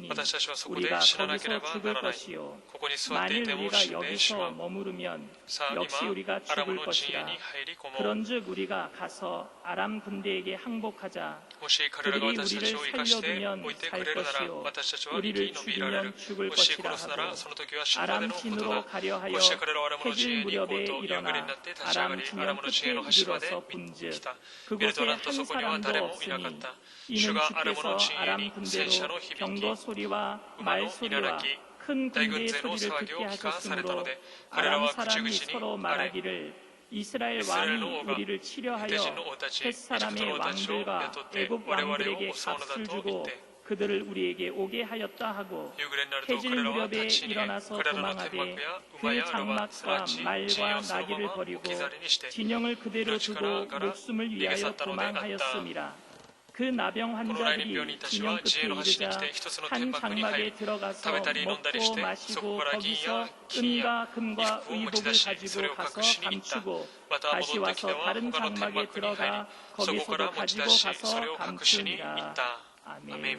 私たちはそこで死ななければならない。ここに座っていても死んでしまう。さあ、今、アラムの陣営に入り込もう。もし彼らが私たちを生かしておいてくれるなら、私たちは生き延びられる。もし殺すなら、その時は死ぬまでのことだ。こうして彼らはアラムの陣営に行こうと夕暮れになって立ち上がり、アラムの陣営の端まで来た。見るとなんとそこには誰もいなかった。主がアラムの陣営に戦車の響き、馬のいななき、大軍勢の騒ぎを聞かされたので、彼らは口々にあれ、イスラエルの王がヘテ人の王たち、エジプトの王たちを雇って我々を襲うのだと言って、夕暮れになると彼らは立ち逃げ、彼らの天幕や馬や馬はすなわち陣をそのまま置き去りにして、命から逃げ去ったのであった。この来人病人たちは陣営の端に来て一つの天幕に入り、食べたり飲んだりして、そこから銀や金や衣服を持ち出し、それを隠しに行った。また戻ってきては他の天幕に入り、そこから持ち出し、それを隠しに行った。アメン。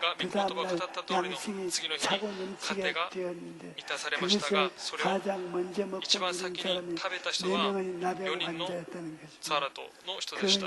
が御言葉が語った通りの次の日に家庭が満たされましたが、それを一番先に食べた人は4人のサラトの人でした。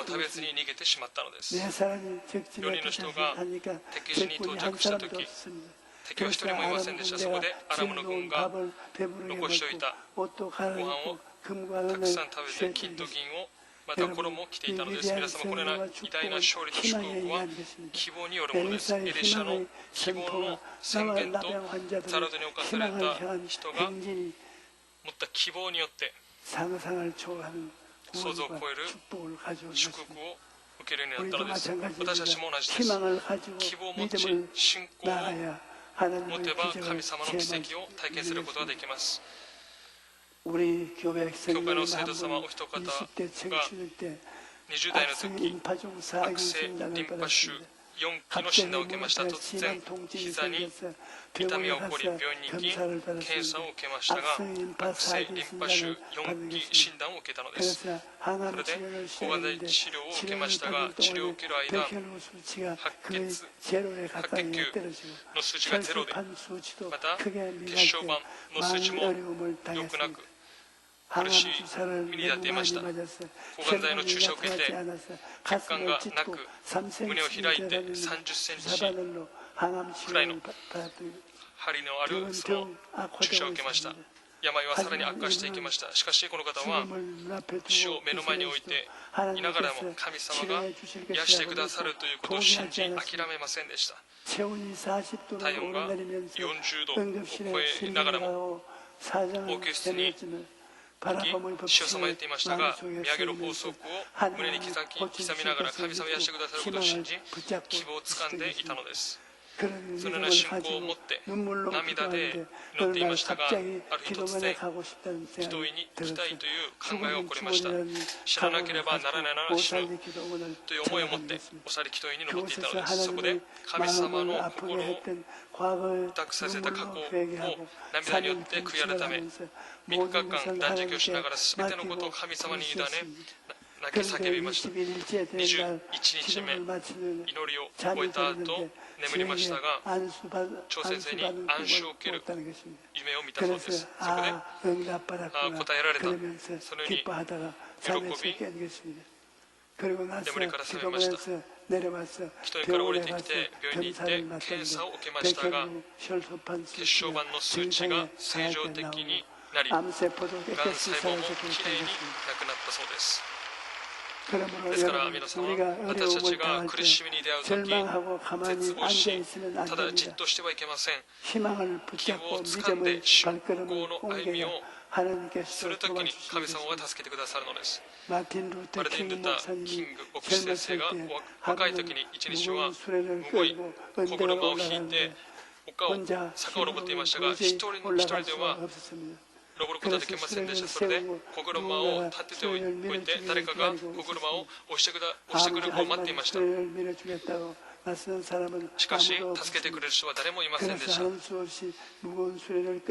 を食べずに逃げてしまったのです。 네 사람이 적진에 4人の人が 도착하니까 敵地に到 적군이 한 着した 사람도 時 없습니다. 敵は一人もいませんでした。そこでアラムの軍が残しておいた 옷도 ご飯を 갈아입고 금과 たく 은을 さん食べて金と銀をまた衣を着ていたのです。皆様このような偉大な勝利と祝福は希望によるものです。エリシャの希望の宣言とザラドに侵された人が持った希望によって 상상을 초월하는 想像を超える 축복을 가지고 祝福を受けるようになった 우리도 のです。 마찬가지입니다. 私たちも同じです。 희망을 가지고 希望を持ち 믿음을 信仰を 나가야 持 하나님의 てば 기적을 神様の奇 체험할 跡を体験することができます。 우리 교회 教会の 생명의 生徒様お 한분 一方 20대 청춘일 때 20代の 악성 時 인파종 悪 사기 性 진단을 リンパ腫 받았습니다. 4期の診断を受けました。突然膝に痛みが起こり病院に行き検査を受けましたが悪性リンパ腫4期診断を受けたのです。それで抗がん剤治療を受けましたが治療を受ける間白血球の数値がゼロでまた血小板の数値も良くなく苦しい目になっていました。抗がん剤の注射を受けて血管がなく胸を開いて30センチくらいの針のあるその注射を受けました。病はさらに悪化していきました。しかしこの方は死を目の前に置いていながらも神様が癒してくださるということを信じ諦めませんでした。体温が40度を超えながらも応急室に死をさまよっていましたが、見上げる法則を胸に刻みながら神様を癒してくださることを信じ、希望をつかんでいたのです。そのような信仰を持って涙で祈っていましたが、ある日突然、祈祷院に行きたいという考えが起こりました。死ななければならないなら死ぬという思いを持っておさり祈祷院に登っていたのです。そこで神様の心を痛くさせた過去を涙によって悔い改め、3日間断食をしながら全てのことを神様に委ね泣き叫びました。21日目、祈りを終えた後眠りましたが、張先生に安守を受ける夢を見たそうです。そこで答えられた、そのように喜び眠りから覚めました。人院から降りてきて病院に行って検査を受けましたが、血小板の数値が正常的になり、がん細胞もきれいになくなったそうです。ですから皆様、私たちが苦しみに出会うとき、絶望しただじっとしてはいけません。希望をつかんで信仰の歩みをするときに神様が助けてくださるのです。マルティン・ルーター・キング牧師先生が若いときに一日はむごい小車を引いて坂を登っていましたが、一人では登ることはできませんでした。それで小車を立てておいて誰かが小車を押してくるのを待っていました。しかし助けてくれる人は誰もいませんでした。そ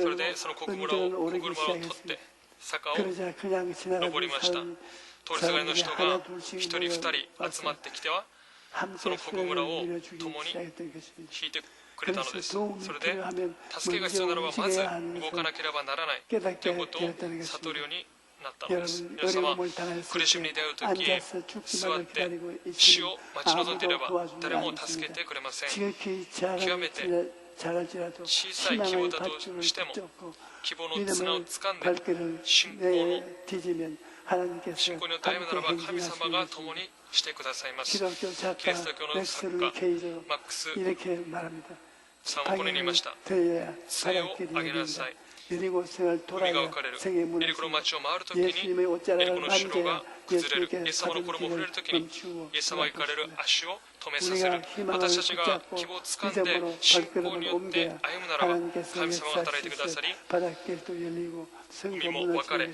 れでその小車を取って坂を登りました。通りすがりの人が1人2人集まってきてはその小車を共に引いてくれたのです。それで助けが必要ならばまず動かなければならないということを悟るようになったのです。皆様、苦しみに出会うとき座って死を待ち望んでいれば誰も助けてくれません。極めて小さい希望だとしても希望の綱をつかんで信仰によって歩むならば神様が共にしてくださいます。キリスト教の作家マックスさんはこのように言いました。杖を上げなさい。海が分かれる。エリコの町を回るときにエリコの城が崩れる。イエス様の衣を触れるときにイエス様が行かれる足を止めさせる。私たちが希望をつかんで信仰によって歩むならば神様が働いてくださり、海も分かれ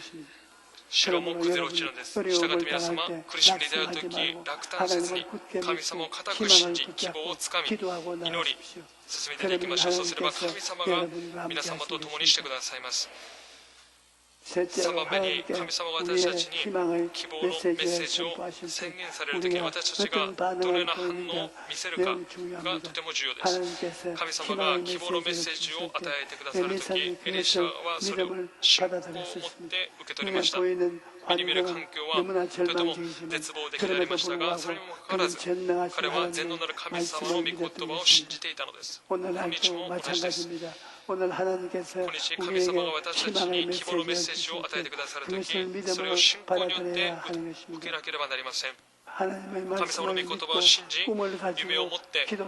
城も崩れ落ちるのです。したがって皆様、苦しみに出会うとき落胆せずに神様を固く信じ希望をつかみ祈り進めていきましょう。そうすれば神様が皆様と共にしてくださいます。3番目に神様が私たちに希望のメッセージを宣言されるときに私たちがどのような反応を見せるかがとても重要です。神様が希望のメッセージを与えてくださるときエリシャはそれを信仰を持って受け取りました。目に見る環境はとても絶望的でありましたが、それにもかかわらず彼は全能なる神様の御言葉を信じていたのです。今日も同じです。今日神様が私たちに希望のメッセージを与えてくださるとき、それを信仰によって受けなければなりません。神様の御言葉を信じ、夢を持って祈り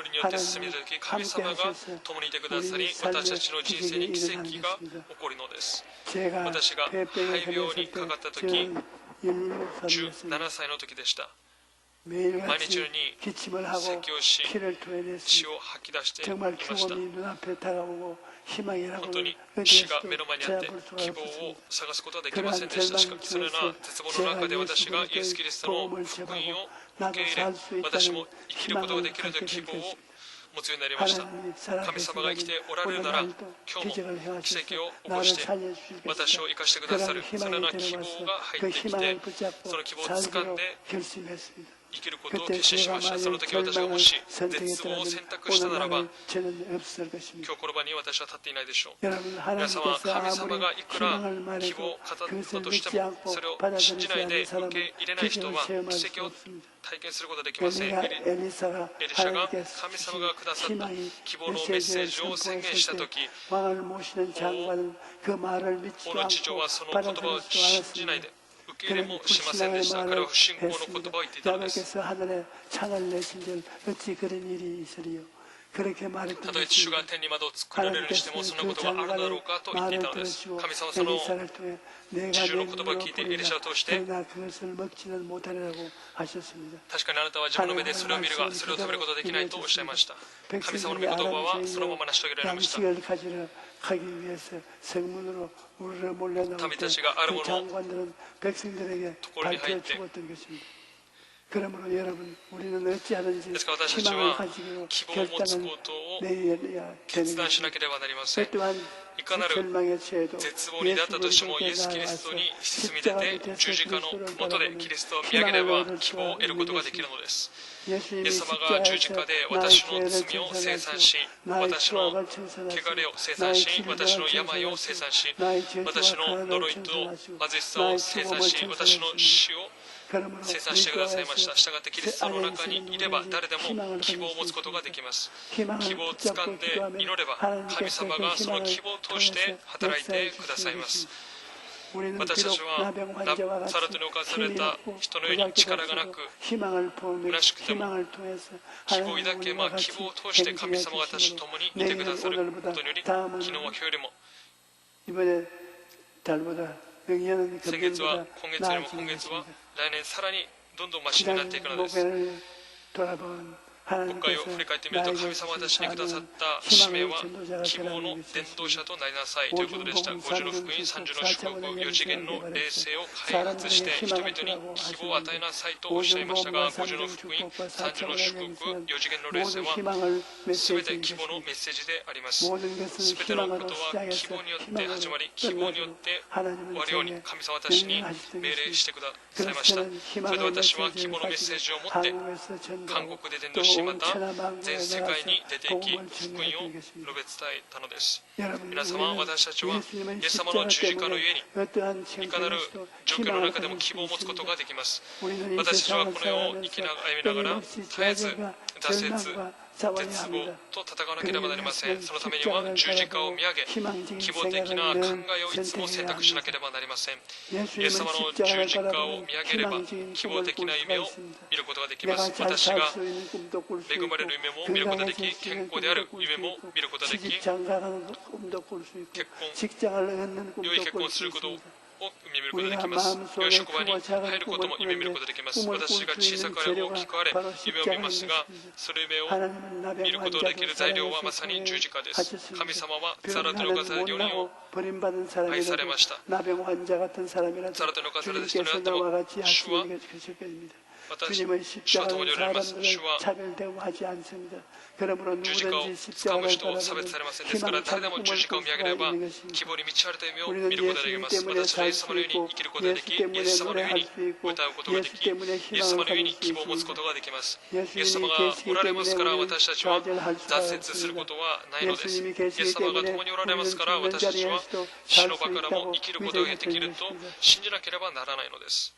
によって進みたとき、神様が共にいてくださり、私たちの人生に奇跡が起こるのです。私が肺病にかかったとき、17歳の時でした。毎日のように咳をし、血を吐き出していました。本当に死が目の前にあって希望を探すことはできませんでした。しかしそのような絶望の中で私がイエス・キリストの福音を受け入れ、私も生きることができるという希望を持つようになりました。神様が生きておられるなら、今日も奇跡を起こして私を生かしてくださる、そのような希望が入ってきて、その希望をつかんで生きることを決心しました。その時私がもし絶望を選択したならば、今日この場に私は立っていないでしょう。皆様、神様がいくら希望を語ったとしても、それを信じないで受け入れない人は奇跡を体験することができません。エリシャが神様がくださった希望のメッセージを宣言したとき、王の地上はその言葉を信じないで受け入れもしませんでした。彼は不信仰の言葉を言っていたのです。たとえ主が天に窓を作られるにしても、そんなことがあるだろうかと言っていたのです。神様はその地上の言葉を聞いて、エリシャを通して、確かにあなたは自分の目でそれを見るが、それを食べることはできないとおっしゃいました。神様の御言葉はそのまま成し遂げられました。民たちがあるものをところに入って、ですから私たちは希望を持つことを決断しなければなりません。いかなる絶望になったとしても、イエス・キリストに進み出て十字架の下でキリストを見上げれば希望を得ることができるのです。イエス様が十字架で私の罪を清算し、私の汚れを清算し、私の病を清算し、私の呪いと貧しさを清算し、私の死を清算してくださいました。したがってキリストの中にいれば誰でも希望を持つことができます。希望をつかんで祈れば、神様がその希望を通して働いてくださいます。私たちはサラトに侵された人のように力がなく、虚しくても希望を抱けば、希望を通して神様が私と共にいてくださることにより、昨日は今日よりも、先月は今月よりも今月は来年さらにどんどんマシになっていくのです。国会を振り返ってみると、神様が私にくださった使命は希望の伝道者となりなさいということでした。50の福音、30の祝福、4次元の霊性を開発して人々に希望を与えなさいとおっしゃいましたが、50の福音、30の祝福、4次元の霊性は全て希望のメッセージであります。全てのことは希望によって始まり、希望によって終わるように神様は私に命令してくださいました。それで私は希望のメッセージを持って韓国で伝道し、また全世界に出て行き、福音を述べ伝えたのです。皆様、私たちはイエス様の十字架のゆえに、いかなる状況の中でも希望を持つことができます。私たちはこの世を歩みながら、絶えず挫折、絶望と戦わなければなりません。そのためには十字架を見上げ、希望的な考えをいつも選択しなければなりません。イエス様の十字架を見上げれば、希望的な夢を見ることができます。私が恵まれる夢も見ることができ、健康である夢も見ることができ、良い結婚をすることを夢見ることができます。良い職場に入ることも夢見ることができます。私が小さくあれ大きくあれ夢を見ますが、その夢を見ることができる材料はまさに十字架です。神様はザラトに侵された4人を愛されました。ザラトに侵された人にあっても、主は主は共におられます。主は十字架を掴む人を差別されません。ですから誰でも十字架を見上げれば希望に満ち溢れた夢を見ることができます。私はイエス様のように生きることができ、イエス様のように歌うことができ、イエス様のように希望を持つことができます。イエス様がおられますから、私たちは挫折することはないのです。イエス様が共におられますから、私たちは死の場からも生きることができると信じなければならないのです。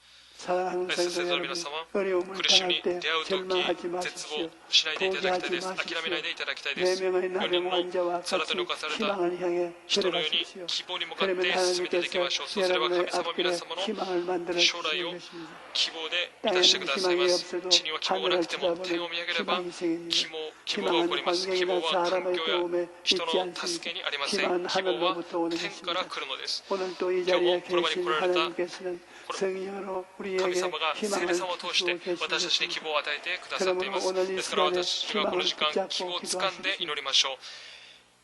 사랑하는 大切な 성도 皆 여러분, 様 어려움을 苦しみ 당할 に 때 出会うとき 절망하지 絶望 마십시오. しないでいただきたいです 포기하지 諦めないでいただきたいで 네 す 명의 4 나병 人の 환자와 空 같이 で抜かされた 희망을 향해 人のように 걸어가십시오. 希望に向かって 그러면 進めていきましょうそうすれば 여러분의 神様 앞길에 皆様の 희망을 만들어 将来 주시는 を 것입니다. 希望で満たしてくださいます 땅에는 地には希望がなくても 하늘을 天を見上げれば 희망이 생깁니다. 希望が起こります希望 희망은 は環 사람의 境や 도움에 人 있지 の助 않습니다. けにありません 희망은 希望は 하늘로부터 오는 天から 것입니다. 来るのです 오늘 또 이 今日も 자리에 この場に 계신 来られた 하나님께서는 성령으로 神 우리에게 様が聖 희망을 霊様を通して 주시고 私たちに 계십니다. 希望を与えてくださっています ですから私たちがこの時間希望をつかんで祈りましょ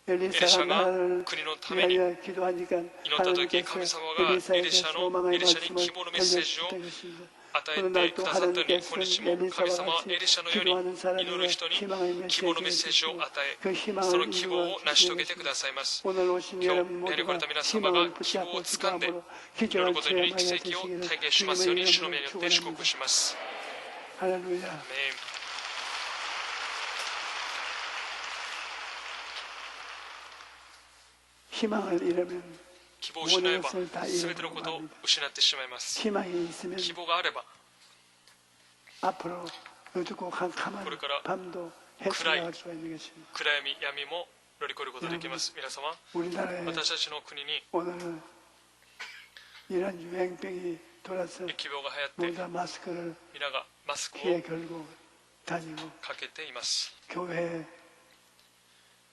うエリシャ 엘리사가 が 나를 国のために 위하여 기도하니까 祈った時 하나님께서 神様が 엘리사에게 エリシャ 소망의 に 말씀을 希望のメッセージを 들려주셨던 것입니다. 与えてくださったように今日も神様はエリシャのように 기도하는 祈る 사람에게 人に 희망의 希望のメッセージを 메시지를 与え 그 そ 희망을 の希望を 이루어 成し遂 주시는 げてくだ 것입니다. さいます 오늘 오신 今 여러분 日礼に来られ 모두가 た皆様が 희망을 希望 붙잡고 をつかんで 기도함으로 祈る 기적을 ことにより 체험하여 奇跡を 주시기를 体験しますように 주님의 主の名によって 이름으로 祝福 축원합니다. します 할렐루야. アメン 희망을 잃으면 希望を失え 모든 ば 것을 다 全てのことを 잃어버립니다. 失ってしまいます 희망이 있으면 希望があれば 앞으로 어둡고 캄캄한 그러니까 밤도 헤쳐나갈 수가 있는 것입니다. 暗闇闇も乗り越えることができます皆様 우리나라에 私たちの国に 오늘은 이런 유행병이 돌아서 疫病が流行って 모두 다 마스크를 皆がマスクを 귀에 걸고 다니고 かけています 교회에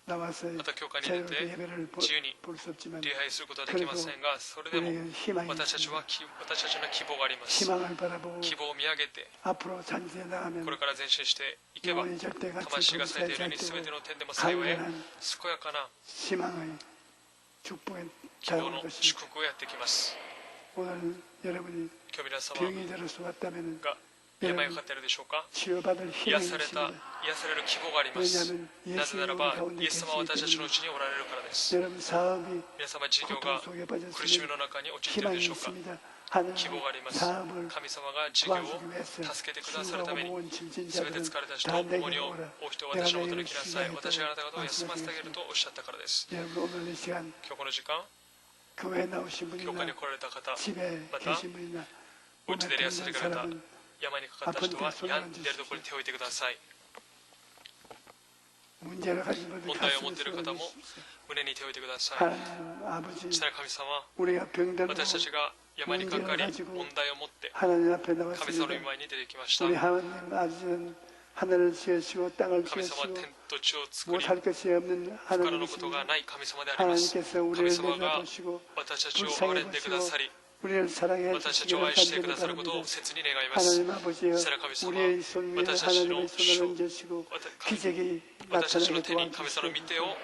나와서 また教会に出 자유롭게 て 예배를 自由に 볼 수 없지만 礼拝することはできませんがそれでも 우리에게 희망이 私たち 있습니다. は私たちの希望があります 희망을 바라보고 希望を見上げて 앞으로 잔지해 나가면 これから前進していけば 영원히 절대같이 魂がされているように 불살지 全ての 않도록 点でも幸い 강건한 健やかな 희망의 축복에 希望 다가올 の 것입니다. 祝福がやってきます 오늘 여러분이 今日皆様 병이 들어서 왔다면 が病がかかっているでしょうか 치료받을 癒 희망이 された 있습니다. 癒される希望があります 왜냐하면 なぜならば 예수님이 イエス様は私たちのうちにおられるからです 여러분 사업이 皆様事業 고통 が 속에 苦しみ 빠졌으면 の中に陥っている 희망이 でしょうか 있습니다. 하나님 希望があります 사업을 神様が事業を 도와주기 위해서 助けてくださるために 수고하고 온 全て 짐진자들은 疲れた人 다 重荷 내게 を 오라. 負う人は 내가 私のもと 너희를 に来なさい 치유하겠다고 私があなた方を休ませてあげる 말씀하셨습니다. とおっしゃったからです 여러분 오늘 이 시간 今日この時間 교회에 나오신 教会に 분이나 来られた方 집에 また 계신 분이나 お家で 몸에 礼拝され 병든 てくれた 사람은 病にかかった人は病んでいるところに手を置いてください 문제를 가진 분들 問題を持っている 가슴에 方も 쏟아주십시오. 胸に手を置いてください 하나님 아버지 父なる神様 우리가 병들고 私たちが病にかかり問題を持って 하나님 앞에 神様の 나왔습니다. 御前に出てきました 우리 하나님 아버지는 하늘을 지으시고 땅을 神様は 지으시고 天と地を作り 못할 것이 없는 不可能のことが 하나님이십니다. ない神様であります 하나님께서 神 우리를 様が 내려보시고 私たちを憐れんでくださり 우리를 사랑해 私たちを 주시기를 愛してく 간절히 ださることを 바랍니다. 切に願います 하나님 아버지여 さら神様 우리의 손 위에 私たちの 하나님의 手 손을 얹으시고 기적이 私たちの 나타나게 手に神様の御 도와주시고 手を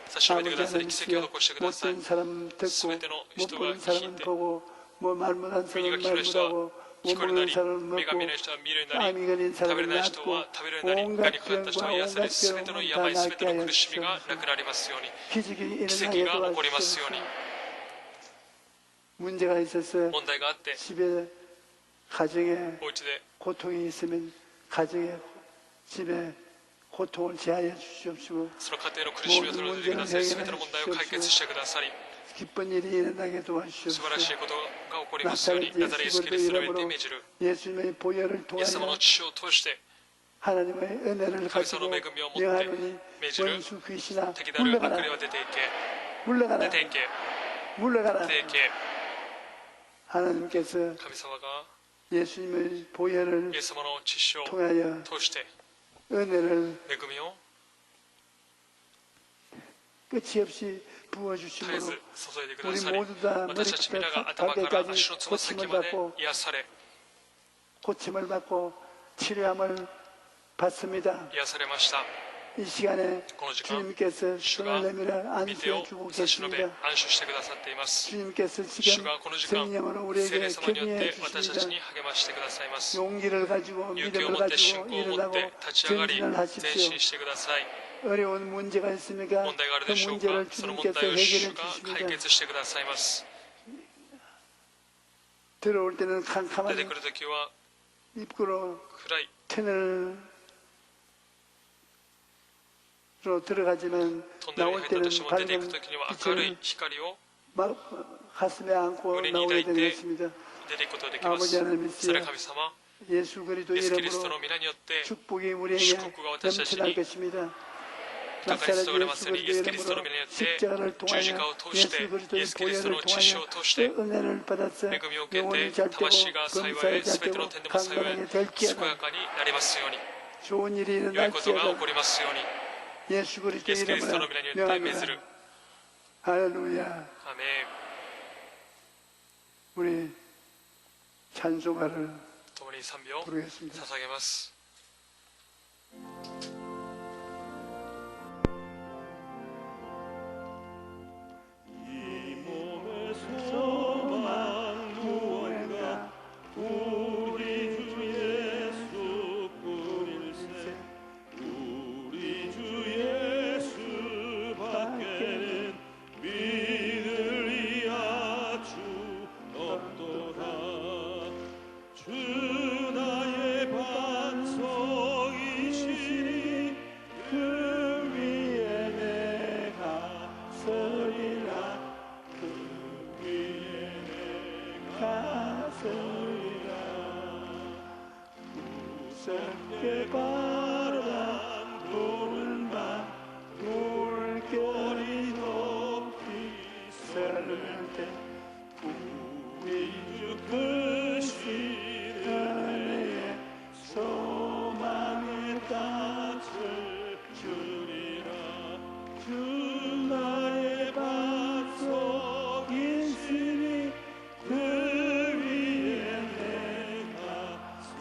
差し伸べてくださり 아버지 奇跡を起こしてください 못된 사람 듣고 全ての 못 人が 보는 聞い 사람은 て 보고 뭐 말 못한 耳が 사람은 聞こえ 말 る人は 못하고 聞 못 こえるな 먹는 り 사람은 目が見え 먹고 る人は見るようになり 암이 걸린 食べ 사람은 れない人 낫고 は食べれるようになり 온갖 がにかかった人は癒され 병과 全ての病 온갖 全ての 병을 苦しみが 다 なくなりますように 기적이 奇 일어나게 跡が起こりますよう 도와주시옵소서. に 문제가 있어서 問題があって 집에 가정에 お家で 고통이 있으면 가정에 집에 고통을 제하여 주시옵시고 その家庭の苦しみを取り除いてください全ての問題を解決してくださり 기쁜 일이 일어나게 素晴らし 도와주시옵소서. いことが起こりますようにナザレイエスキリストの上で命じる 예수님의 보혈을 イエス様 통하여 の血を通して 하나님의 은혜를 가지고神様の恵みを持って 명하노니 命じる 원수 귀신아 敵なる悪 물러가라 霊は出ていけ 물러가라 出ていけ 물러가라 出ていけ 하나님께서 神様が 예수님의 보혈을 イエス様の血潮を 통하여 通して 은혜를 恵みを 끝이 없이 絶え 부어주심으로 ず注いでくだ 우리 さり 모두 다 私たち皆が 머리부터 頭から 발끝까지 足のつま先 고침을 まで 받고 癒され 고침을 받고 치료함을 받습니다. 癒されました 이 시간에 この時間 주님께서 主 손을 が 내밀어 御手を 안수해 주고 差し伸べ 계십니다. 安守してくださっています 주님께서 主 지금 がこの時間 성령으로 聖 우리에게 霊様によっ 격려해 て私たちに 주십니다. 励ましてくださいます 용기를 가지고 勇気を 믿음을 持って信 가지고 仰を持っ 일어나고 て立ち上がり 전진을 前 하십시오. 進してください 어려운 문제가 있습니까? 問題がある 그 でしょうか 문제를 その問 주님께서 題を主 해결해 が解 주십니다. 決してくださいます 들어올 때는 出て 캄캄하게 くるときは 입구로 暗い 터널로 들어가지만 トンネルに 나올 入ったと 때는 しても出ていく 밝은 ときには明るい 빛을 光を 가슴에 안고 胸に 나오게 抱いて 되겠습니다. 出ていくことができます。 아버지 하나님 それ 있어요. 神様、 예수 그리스도 イエス・キリスト 이름으로 の皆によって 축복이 우리에게 祝福が私たちに 넘쳐날 것입니다. 豊かに注がれま 나사렛 すように、イエ 예수 ス・キリストの 그리스도 皆によって 십자가를 十 통하여 字架を通して、 예수 イ 그리스도의 エス・キリストの 보혈을 血潮 통하여 を通して 그 은혜를 받았어 恵みを受け 영혼이 て 잘 되고 魂が幸い 범사에 す 잘 べての 되고 点でも幸い 강건하게 될 健 기회다. やかになりますように、 좋은 일이 良いことが起 일어날지어다. こりますように、 예수 イエ 그리스도 ス・キリストの 이름으로 皆によって命ず 명합니다. る。 할렐루야. アメン。 우리 찬송가를 共に賛美を 부르겠습니다. 捧げます。 이 몸의 소망 무언가 우리 주 예수 뿐일세. 우리 주 예수밖에는 믿을 이아주 없도다. 주 나의 반석이시니 그 위에 내가 서리라. 그 위에 내가 서리라. 무섭게 바람 부는 밤 물결이 높이 서를 때 우리 주 크신 은혜에 소망의 낯을 주리라. 주 나의 반석이시니 그 위에 내가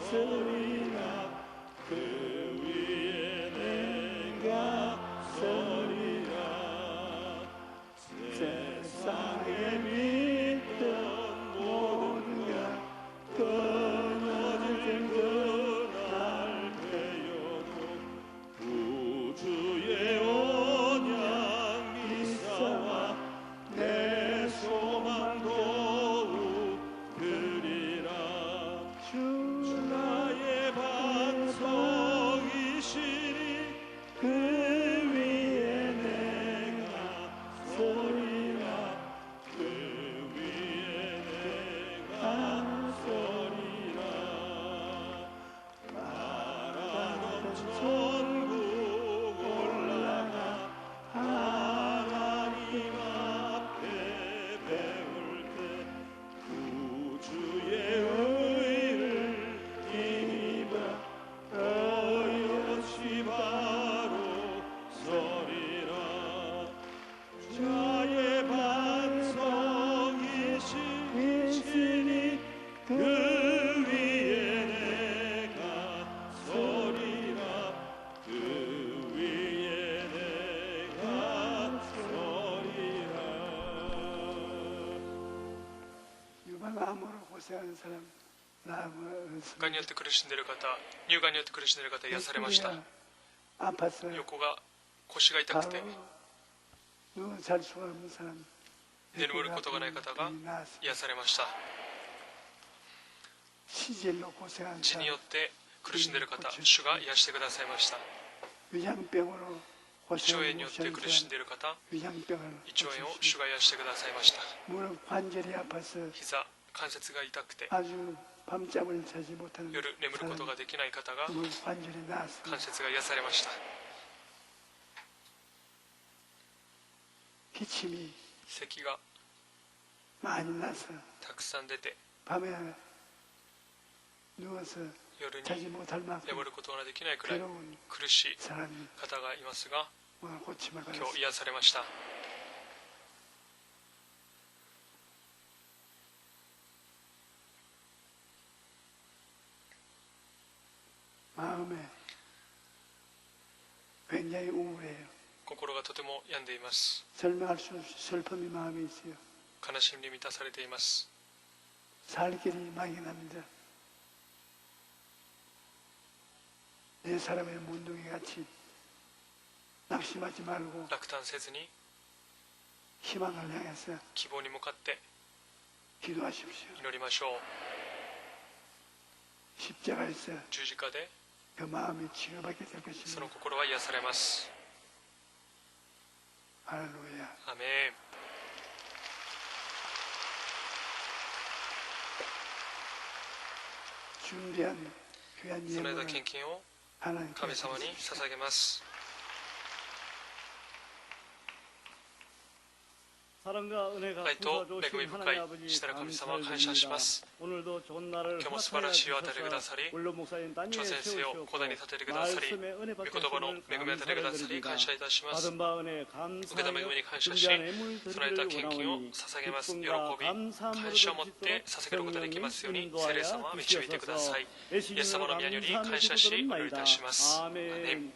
서리라. 그 위에 내가 서리라. 세상에 믿던 모든가 끊어질 그날 되어도 구주의 언약 미사와 내 소망 더욱 그리라. 주 나의 반석이시니 그 위에 내가 서리라. 그 위에 내가 서리라. 바라던 천국 올라가 하나님 앞에 배울 때 구주의 의를 입어 어여시 바로 서리라. 자의 반석이시니 그 위에 내가 서리라. 그 위에 내가 서리라. 유방암으로 고생하는 사람 나음을 がんによって苦しんでいる方、乳がんによって苦しんでいる方、癒されました。 아팠어요. 横が、腰が痛くて 누워 잘 수가 없는 사람 眠ることがない方が 나았습니다. 癒されました。 시질로 고생하는 血に 사람 よって苦しんでいる方、主が癒してくださいました。 위장병으로 胃腸炎 고생하는 によって苦しんでいる方、 위장병을 胃腸炎を主が癒してくださいました。 무릎 관절이 아파서 膝、関節が痛くて 아주 밤잠을 자지 못하는 夜眠ることができない方が 무릎 관절이 나았습니다. 関節が癒されました。 기침이 咳が 많이 나서 たくさん出て 밤에 누워서 夜に 자지 못할 만큼 眠ることができないくらい 괴로운 苦しい 사람이 方がいますが、 오늘 고침을 今日 받았습니다. 癒されました。 마음에 굉장히 우울해요. 心がとても病んでいます。 설명할 수 없이 슬픔이 마음에 있어요. 悲しみに満たされています。 살 길이 막연합니다. 내 사람의 문둥이 같이 낙심하지 말고 落胆せずに 희망을 향해서 希望に向かって 기도하십시오. 祈りましょう。 십자가에서 十字架で 그 마음이 치료받게 될 そ 것입니다. の心は癒されます。 할렐루야. アメン。 준비한 귀한 その間 예물을 献金を 하나님께 神様に捧げます。 사랑과 은혜가 愛と恵 부어주신 み深 하나님 い 아버지 主なる神様感謝しま 감사드립니다. す。 오늘도 좋은 날을 今日も素晴らしいお与えくださり、 원로 목사님 挑 단위에 戦性を 세우시옵고 古代に立ててくださり、 말씀의 은혜 御言葉の 받으심을 恵みを与えてくださり、 감사드립니다. 感謝いたします。 받은 바 은혜 受けた恵み 감사하여 に感謝し、 준비한 예물 その得た 드리기를 献金を 원하오니 捧げます喜び、 기쁨과 感 감사함으로 謝を持って 드리도록 捧げることができますように、 성령님 聖霊様は導いてください。イエス様の宮により感謝し、お祈りいたします。アーメン。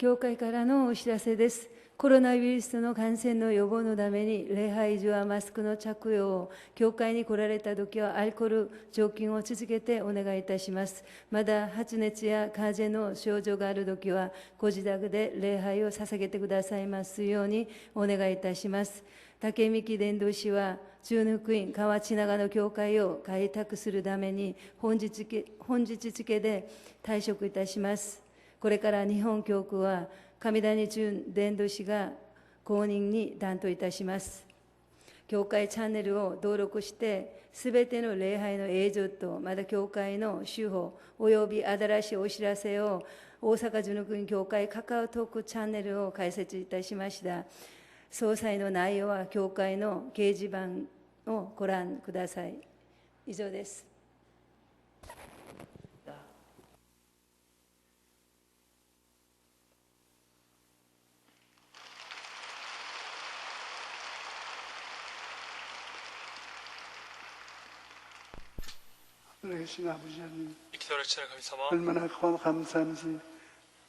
教会からのお知らせです。コロナウイルスの感染の予防のために礼拝所はマスクの着用を、教会に来られた時はアルコール除菌を続けてお願いいたします。また発熱や風邪の症状がある時はご自宅で礼拝を捧げてくださいますようにお願いいたします。竹幹伝道師は中野福音河内長野教会を開拓するために本日付で退職いたします。これから日本教区は上谷淳伝道師が公認に担当いたします。教会チャンネルを登録して、すべての礼拝の映像と、また教会の手法および新しいお知らせを大阪中野区教会カカオトークチャンネルを開設いたしました。詳細の内容は教会の掲示板をご覧ください。以上です。 우리 계신 아버지 하나님 生きておられる父なる神様 얼마나 감사한지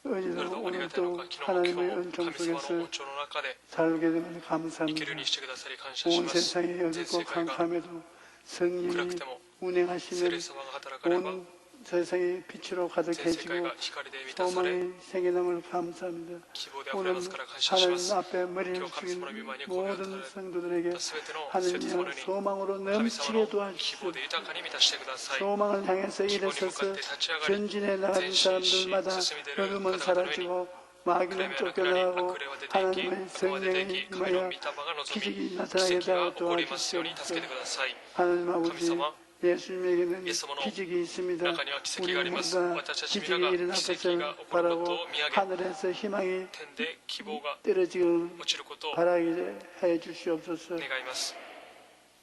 어제도 오늘도 하나님의 은총 神様の 속에서 恩寵の中で 살게 됨을 生き 감사합니다. るようにしてくださり感謝し 온 ます 세상이 全 어둡고 世界が 캄캄해도 暗 성령이 くても聖 운행하시는 霊様が働かれば 온 세상이 빛으로 全世界 가득해지고 が光で満たされ 소망이 생겨남을 감사합니다. 希望で溢れ 오늘 ますから感謝しま 하나님 す 앞에 今 머리를 日神様の 숙인 御前にこうやって 모든 성도들에게 全ての生徒様 하느님의 に 소망으로 神様 넘치게 の希 도와주시오. 望で豊かに満たしてください 소망을 향해서 希望に向か 일어서서 って立ち上がり 전진해 나가는 前進し 사람들마다 進み出る 어둠은 方々の上に 사라지고 暗 마귀는 闇はなくなり 쫓겨나가고 悪霊は出て行き 하나님의 悪魔は出て 성령이 行き神の御 임하여 霊が望み 기적이 奇 나타나게 跡が 하고 起こりますように助 도와주시옵소서. けてください 하나님 神 아버지 様 예수님에게는 예수님의 기적이 있습니다. 中には奇跡 우리 があります 모두가 私たち 기적이 皆が 일어날 奇跡 것을 が起こるこ 바라고 とを見上げ 하늘에서 희망이 天で希望が 떨어지길 落ちることを 바라게 해 주시옵소서. 願います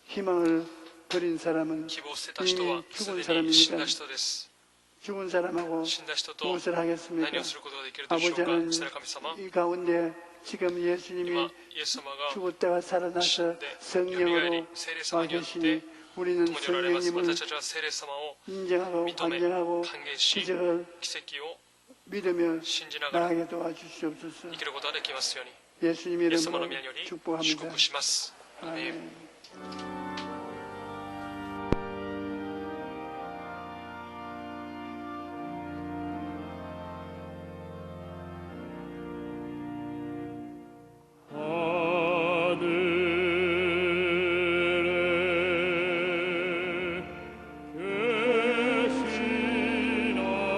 희망을 버린 사람은 希望を捨てた人は 이미 す 죽은 でに死ん 사람입니다. だ人です 죽은 사람하고 死んだ人と 무엇을 하겠습니까? 何をすることができるでしょう 아버지 か 하나님 父なる神様 이 가운데 지금 예수님이 今イエス様が 죽었다가 살아나서 死んでよみがえ 성령으로 り聖霊 와 様によって 계시니 우리는 共におられます 성령님을 私たちは聖霊様を 인정하고 認め 환영하고 歓迎し 기적을 奇跡を 믿으며 信じながら 나아가게 도와주시옵소서. 生きることができますように 예수님 イエス様の 이름으로 皆により祝 축복합니다. 福しますアーメン 아멘. 하늘에 계신 아버지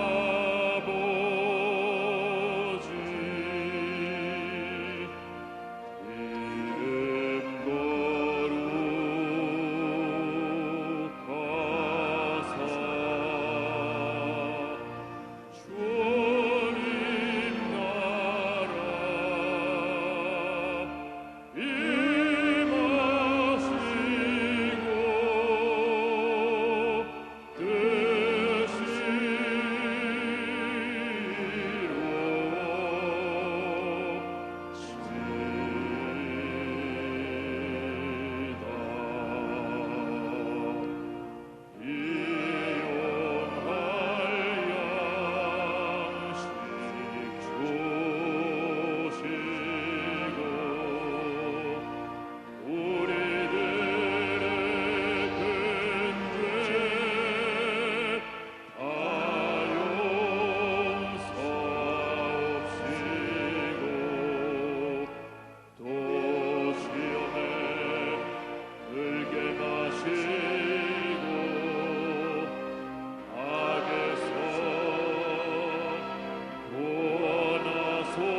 이름 거룩하사 주님 나라 임하시고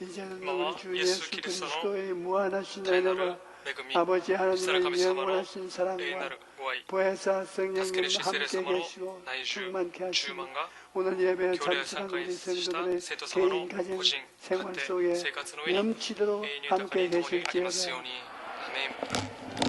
이제는 마와 우리 주 예수 예수 그리스도의 그리스도의 무한하신 大な 은혜와 る恵み 아버지 父なる 하나님의 神様の 영원하신 永遠 사랑과 なるご愛 보혜사 助け 성령님 るし聖霊 함께 様の 계시고 内住 충만케 充 하시고 満が 오늘 예배에 教礼 참석한 参加 우리 した 성도들의 生徒様の 개인 가정 個人 생활 家庭 속에 生活の上に 넘치도록 永遠に豊か 함께 に共にあります 계실지어다 ようにアーメン